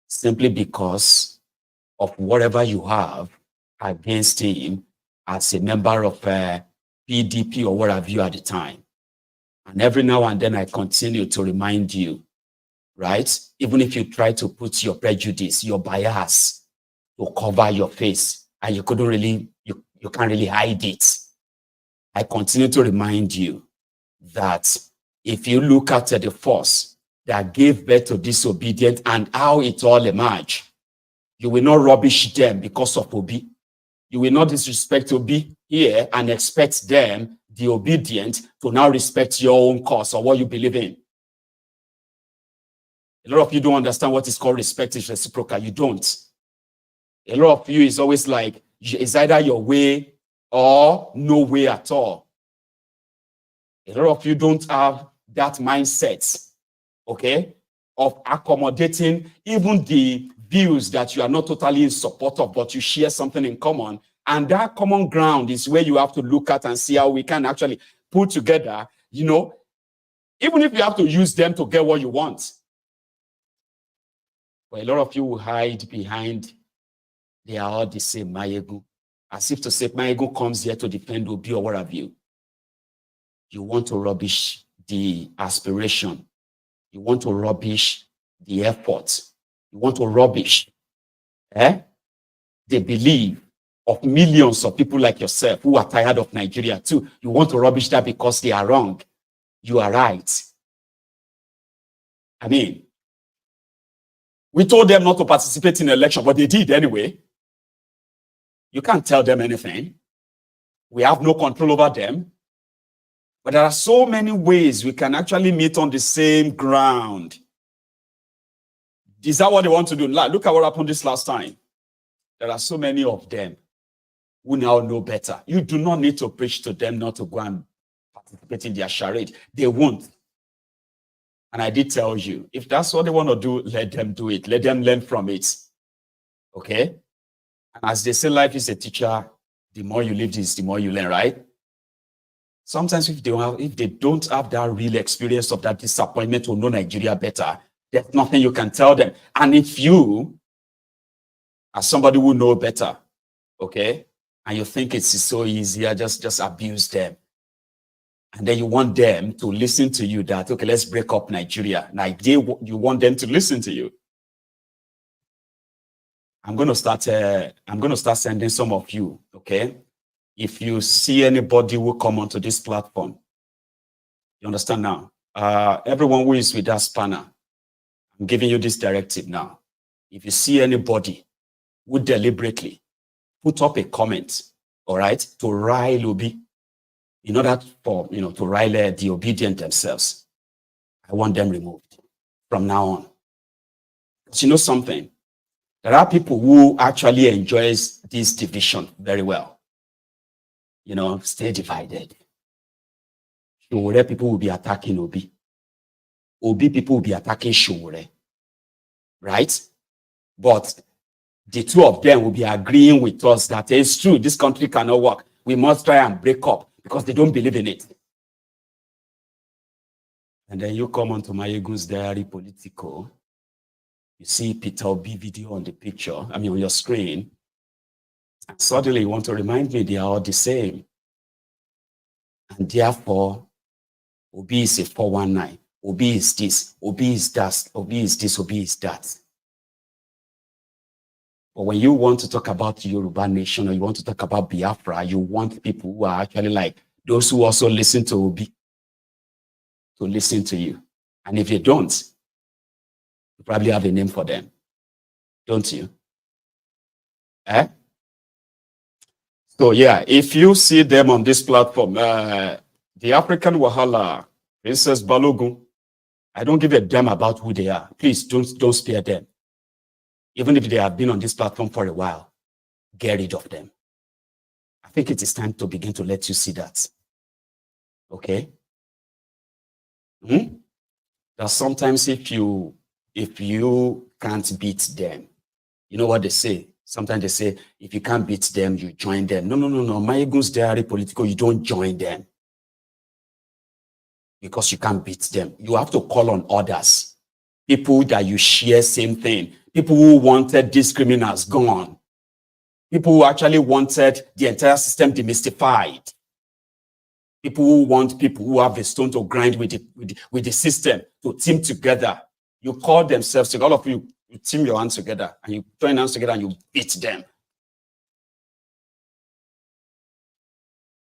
simply because of whatever you have against him as a member of PDP or what have you at the time. And every now and then I continue to remind you, right? Even if you try to put your prejudice, your bias to cover your face, and you couldn't really, you can't really hide it. I continue to remind you that if you look at the force that gave birth to disobedience and how it all emerged, you will not rubbish them because of Obi. You will not disrespect Obi here and expect them, the obedient, to now respect your own cause or what you believe in. A lot of you don't understand what is called respect is reciprocal. You don't. A lot of you is always like, it's either your way or no way at all. A lot of you don't have that mindset, okay, of accommodating even the views that you are not totally in support of, but you share something in common. And that common ground is where you have to look at and see how we can actually put together, you know, even if you have to use them to get what you want. But a lot of you will hide behind, they are all the same, Maiyegun. As if to say, Maiyegun comes here to defend Obi or what have you. You want to rubbish the aspiration. You want to rubbish the effort. You want to rubbish the belief of millions of people like yourself who are tired of Nigeria too. You want to rubbish that because they are wrong. You are right. I mean, we told them not to participate in the election, but they did anyway. You can't tell them anything. We have no control over them. But there are so many ways we can actually meet on the same ground. Is that what they want to do? Look at what happened this last time. There are so many of them who now know better. You do not need to preach to them not to go and participate in their charade. They won't. And I did tell you, if that's what they want to do, let them do it. Let them learn from it. Okay? And as they say, life is a teacher. The more you live this, the more you learn, right? Sometimes if they don't have that real experience of that disappointment to know Nigeria better, there's nothing you can tell them. And if you, as somebody who know better, okay, and you think it's so easy, just abuse them. And then you want them to listen to you that, okay, let's break up Nigeria. Now, you want them to listen to you. I'm going to start sending some of you, okay? If you see anybody who come onto this platform, you understand now? Everyone who is with that spanner, I'm giving you this directive now. If you see anybody who deliberately put up a comment, all right, to rile Obi, in order for, to rile the obedient themselves, I want them removed from now on. But you know something? There are people who actually enjoys this division very well. Stay divided. Showore people will be attacking Obi. Obi people will be attacking Showore. Right? But the two of them will be agreeing with us that it's true, this country cannot work. We must try and break up because they don't believe in it. And then you come onto MaiyegunsDiary Politico. You see Peter Obi video on the picture, on your screen. And suddenly you want to remind me they are all the same. And therefore, Obi is a 419. Obi is this, Obi is that, Obi is this, Obi is that. But when you want to talk about the Yoruba nation or you want to talk about Biafra, you want people who are actually like those who also listen to Obi to listen to you. And if they don't, you probably have a name for them, don't you? So yeah, if you see them on this platform, the African Wahala, Princess Balogun, I don't give a damn about who they are. Please don't spare them. Even if they have been on this platform for a while, get rid of them. I think it is time to begin to let you see that. Okay? That sometimes if you can't beat them, you know what they say? Sometimes they say, if you can't beat them, you join them. No. MaiyegunsDiary Politico, you don't join them. Because you can't beat them. You have to call on others. People that you share same thing. People who wanted these criminals gone. People who actually wanted the entire system demystified. People who want people who have a stone to grind with the system to team together. You call themselves together. All of you team your hands together and you join hands together and you beat them.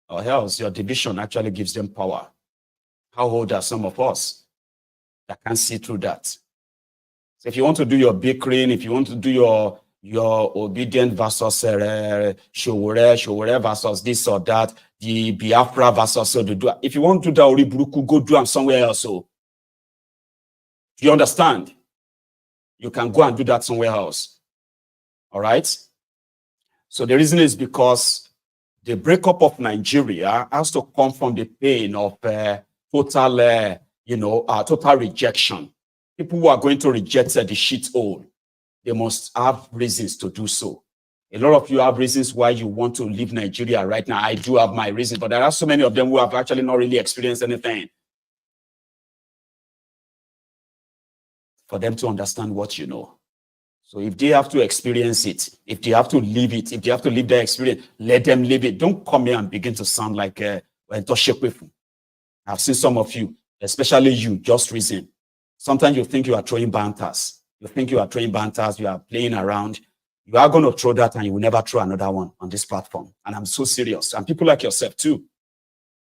Or else your division actually gives them power. How old are some of us that can't see through that? So if you want to do your bickering, if you want to do your obedient versus Showore versus this or that, the Biafra versus Oduduwa. If you want to do that, Oriburuku, go do them somewhere else. So you understand? You can go and do that somewhere else. All right? So the reason is because the breakup of Nigeria has to come from the pain of total rejection. People who are going to reject the shithole, they must have reasons to do so. A lot of you have reasons why you want to leave Nigeria right now. I do have my reasons, but there are so many of them who have actually not really experienced anything. For them to understand what you know. So if they have to experience it, if they have to live it, if they have to live their experience, let them live it. Don't come here and begin to sound like I've seen some of you, especially you, just reason. Sometimes you think you are throwing banters. You think you are throwing banters, you are playing around. You are going to throw that and you will never throw another one on this platform. And I'm so serious. And people like yourself too.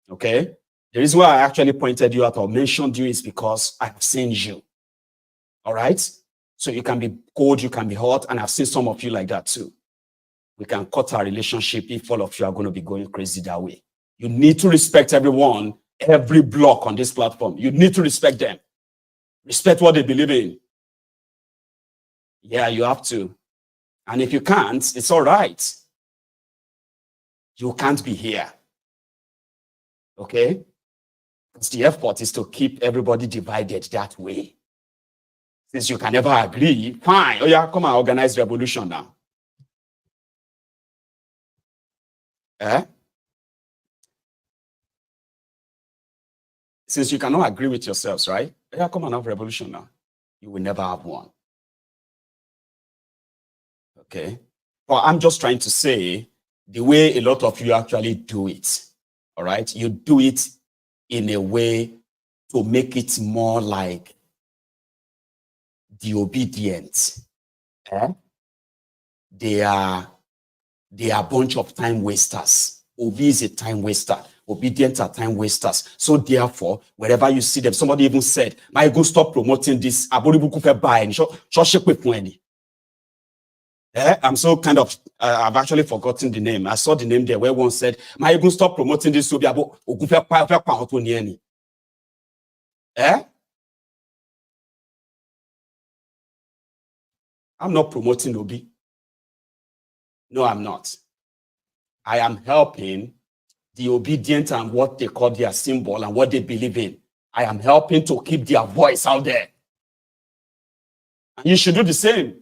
Okay? The reason why I actually pointed you out or mentioned you is because I've seen you. All right? So you can be cold, you can be hot, and I've seen some of you like that too. We can cut our relationship if all of you are going to be going crazy that way. You need to respect everyone, every block on this platform. You need to respect them. Respect what they believe in. Yeah, you have to. And if you can't, it's all right. You can't be here. Okay? Because the effort is to keep everybody divided that way. Since you can never agree, fine. Oh yeah, come and organize revolution now. Since you cannot agree with yourselves, right? Oh yeah, come and have revolution now. You will never have one. Okay? Well, I'm just trying to say the way a lot of you actually do it. All right? You do it in a way to make it more like the obedient. They are a bunch of time wasters. Obi is a time waster. Obedient are time wasters. So therefore, wherever you see them, somebody even said, Maiyegun, stop promoting this. I'm so kind of, I've actually forgotten the name. I saw the name there where one said, Maiyegun, stop promoting this. I'm not promoting Obi. No, I'm not. I am helping the obedient and what they call their symbol and what they believe in. I am helping to keep their voice out there. And you should do the same.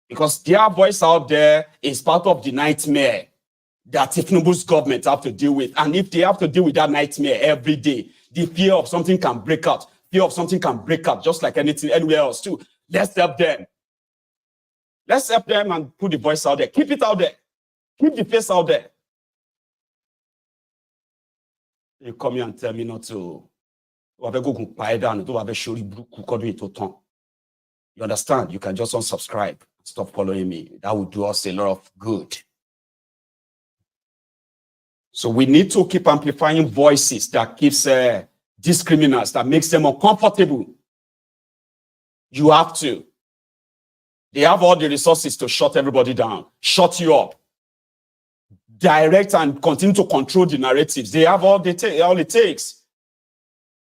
Because their voice out there is part of the nightmare that Tinubu's government have to deal with. And if they have to deal with that nightmare every day, the fear of something can break out. Fear of something can break out just like anything anywhere else too. Let's help them. Let's help them and put the voice out there. Keep it out there. Keep the face out there. You come here and tell me not to. You understand? You can just unsubscribe. Stop following me. That would do us a lot of good. So we need to keep amplifying voices that keeps these criminals, that makes them uncomfortable. You have to. They have all the resources to shut everybody down, shut you up, direct and continue to control the narratives. They have all it takes.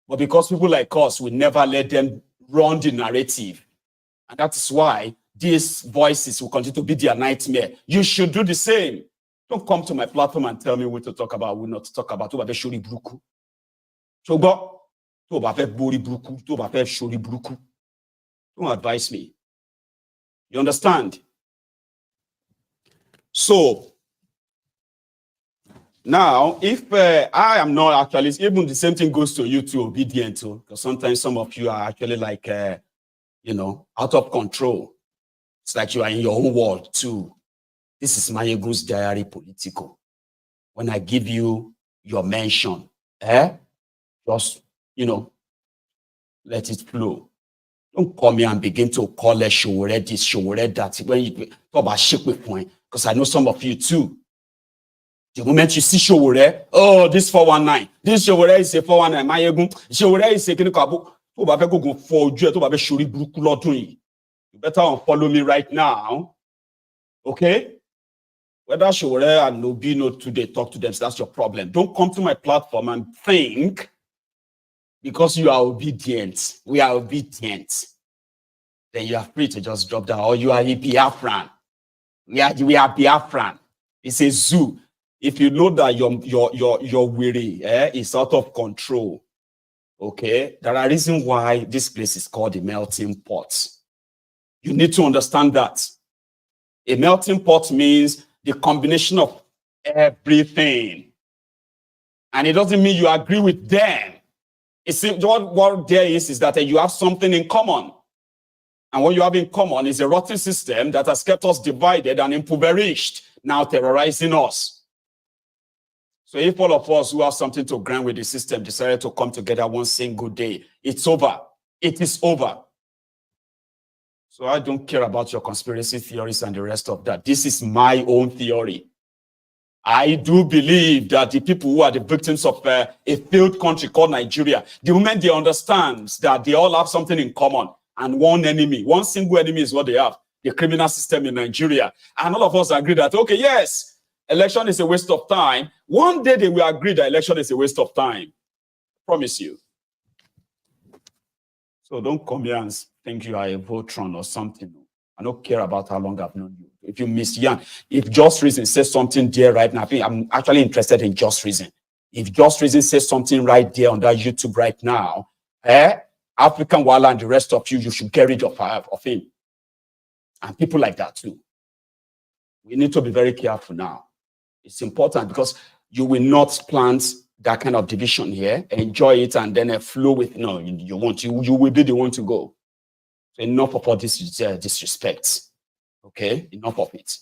But because people like us, we never let them run the narrative. And that is why these voices will continue to be their nightmare. You should do the same. Don't come to my platform and tell me what to talk about, what not to talk about. Don't advise me. You understand? So, now, if I am not actually, even the same thing goes to you too, obedient too, because sometimes some of you are actually like, out of control. It's like you are in your own world too. This is MaiyegunSDiary Politico. When I give you your mention. Just, let it flow. Don't come here and begin to call it Showore this, Showore that. When you talk about shake point, because I know some of you too. The moment you see Showore, oh, this 419, this Showore is a 419, Maiyegun, Showore is a kinikabu. You better unfollow me right now. Okay? Whether Showore and Nobino today talk to them, so that's your problem. Don't come to my platform and think because you are obedient, we are obedient, then you are free to just drop down. Or you are a Biafran. We are Biafran. It's a zoo. If you know that your weary is out of control, okay, there are reasons why this place is called the melting pot. You need to understand that. A melting pot means the combination of everything. And it doesn't mean you agree with them. It's what there is that you have something in common. And what you have in common is a rotten system that has kept us divided and impoverished, now terrorizing us. So if all of us who have something to grind with the system decided to come together one single day, it's over. It is over. So I don't care about your conspiracy theories and the rest of that. This is my own theory. I do believe that the people who are the victims of a failed country called Nigeria, the moment they understand that they all have something in common and one enemy, one single enemy is what they have, the criminal system in Nigeria. And all of us agree that, okay, yes, election is a waste of time. One day they will agree that election is a waste of time. I promise you. So don't come here and think you are a Voltron or something. I don't care about how long I've known you. If you miss Yan, if Just Reason says something there right now, I think I'm actually interested in Just Reason. If Just Reason says something right there on that YouTube right now, African Wala and the rest of you, you should get rid of him. And people like that too. We need to be very careful now. It's important because you will not plant that kind of division here, enjoy it, and then flow with, no, you will be the one to go. So enough of all this disrespect. Okay, enough of it.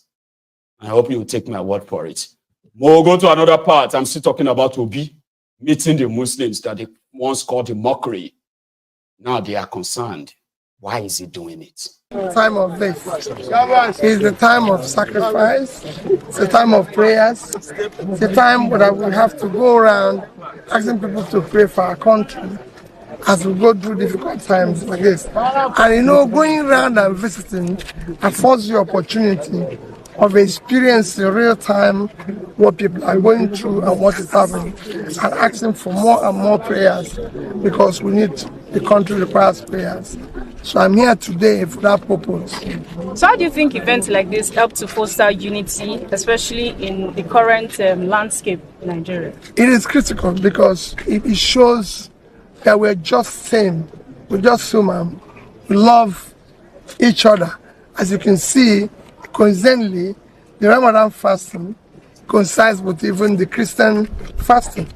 I hope you will take my word for it. We'll go to another part. I'm still talking about Obi meeting the Muslims that they once called a mockery. Now they are concerned. Why is he doing it? Time of this is the time of sacrifice. It's a time of prayers. It's a time that we have to go around asking people to pray for our country as we go through difficult times like this. And going around and visiting affords the opportunity of experiencing real time what people are going through and what is happening, and asking for more and more prayers because the country requires prayers. So I'm here today for that purpose. So how do you think events like this help to foster unity, especially in the current landscape in Nigeria? It is critical because it shows that we're just same, we're just human, we love each other. As you can see, coincidentally, the Ramadan fasting coincides with even the Christian fasting.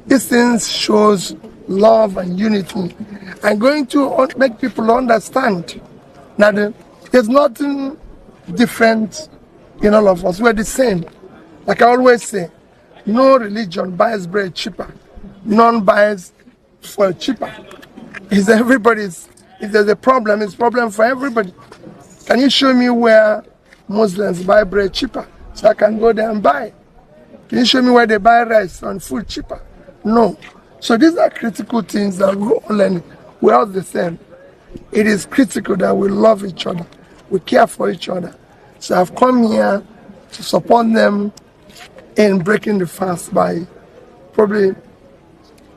These things shows love and unity, and going to make people understand that there's nothing different in all of us. We're the same. Like I always say, no religion buys bread cheaper, none buys fuel cheaper. If there's a problem, it's a problem for everybody. Can you show me where Muslims buy bread cheaper so I can go there and buy? Can you show me where they buy rice and food cheaper? No. So these are critical things that we all learn. We're all the same. It is critical that we love each other, we care for each other. So I've come here to support them in breaking the fast by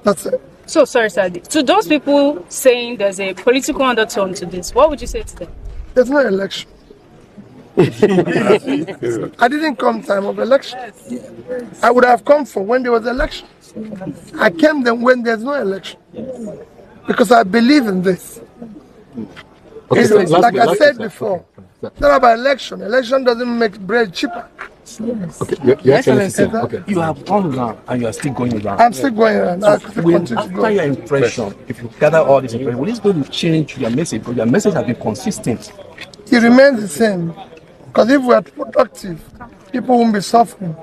that's it. So sorry, sir. To those people saying there's a political undertone to this, what would you say to them? There's no election. I didn't come time of election. I would have come for when there was election. I came then when there's no election. Because I believe in this. Okay, so like I said before, it's not about election. Election doesn't make bread cheaper. Okay, Your Excellency, okay. You have gone around and you are still going around. I'm still going around. So after your impression, if you gather all this impression, will this going to change your message? Because your message has been consistent. It remains the same. Because if we are productive, people won't be suffering.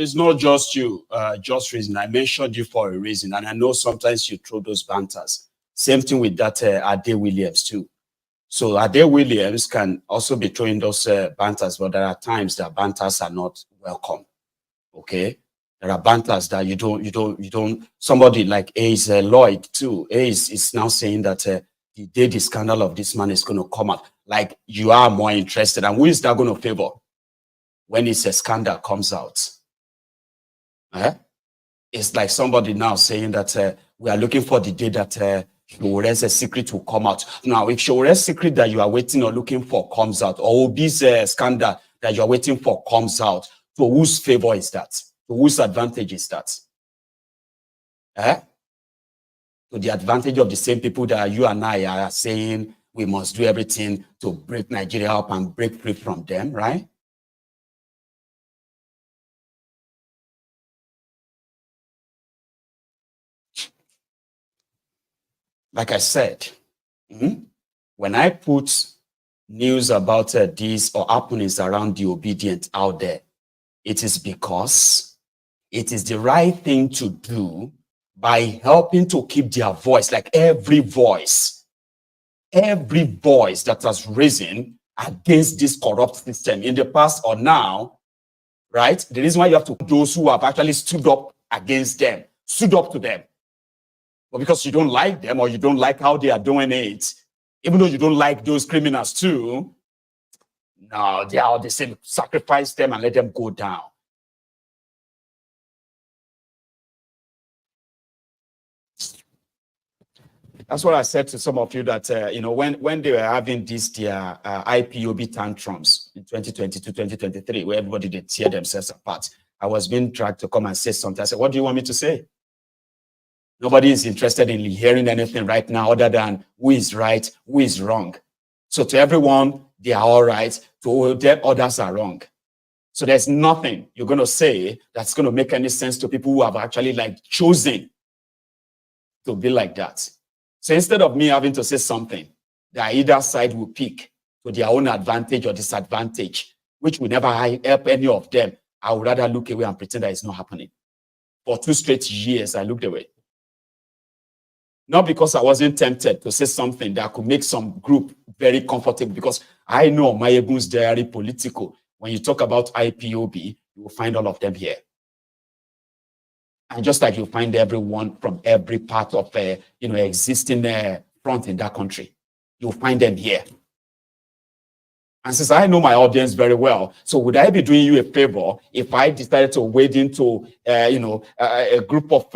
It's not just you, just reason. I mentioned you for a reason, and I know sometimes you throw those banters. Same thing with that Ade Williams too. So Ade Williams can also be throwing those banters, but there are times that banters are not welcome. Okay, there are banters that you don't. Somebody like Ace Lloyd too. Ace is now saying that the day the scandal of this man is going to come out, like you are more interested, and who is that going to favor when it's a scandal comes out? It's like somebody now saying that we are looking for the day that Showore's secret will come out. Now, if Showore's secret that you are waiting or looking for comes out, or Obi's scandal that you are waiting for comes out, to whose favor is that? To whose advantage is that? To the advantage of the same people that you and I are saying we must do everything to break Nigeria up and break free from them, right? Like I said, when I put news about these or happenings around the obedient out there, it is because it is the right thing to do by helping to keep their voice, like every voice that has risen against this corrupt system in the past or now, right? The reason why you have to those who have actually stood up against them, stood up to them. But because you don't like them or you don't like how they are doing it, even though you don't like those criminals too, no, they are the same. Sacrifice them and let them go down. That's what I said to some of you that, when they were having their IPOB tantrums in 2022, 2023, where everybody did tear themselves apart, I was being dragged to come and say something. I said, what do you want me to say? Nobody is interested in hearing anything right now other than who is right, who is wrong. So to everyone, they are all right. To them, others are wrong. So there's nothing you're going to say that's going to make any sense to people who have actually chosen to be like that. So instead of me having to say something that either side will pick to their own advantage or disadvantage, which will never help any of them, I would rather look away and pretend that it's not happening. For 2 straight years, I looked away. Not because I wasn't tempted to say something that could make some group very comfortable, because I know MaiyegunsDiary, Politico, when you talk about IPOB, you will find all of them here. And just like you find everyone from every part of existing front in that country, you'll find them here. And since I know my audience very well, so would I be doing you a favor if I decided to wade into a group of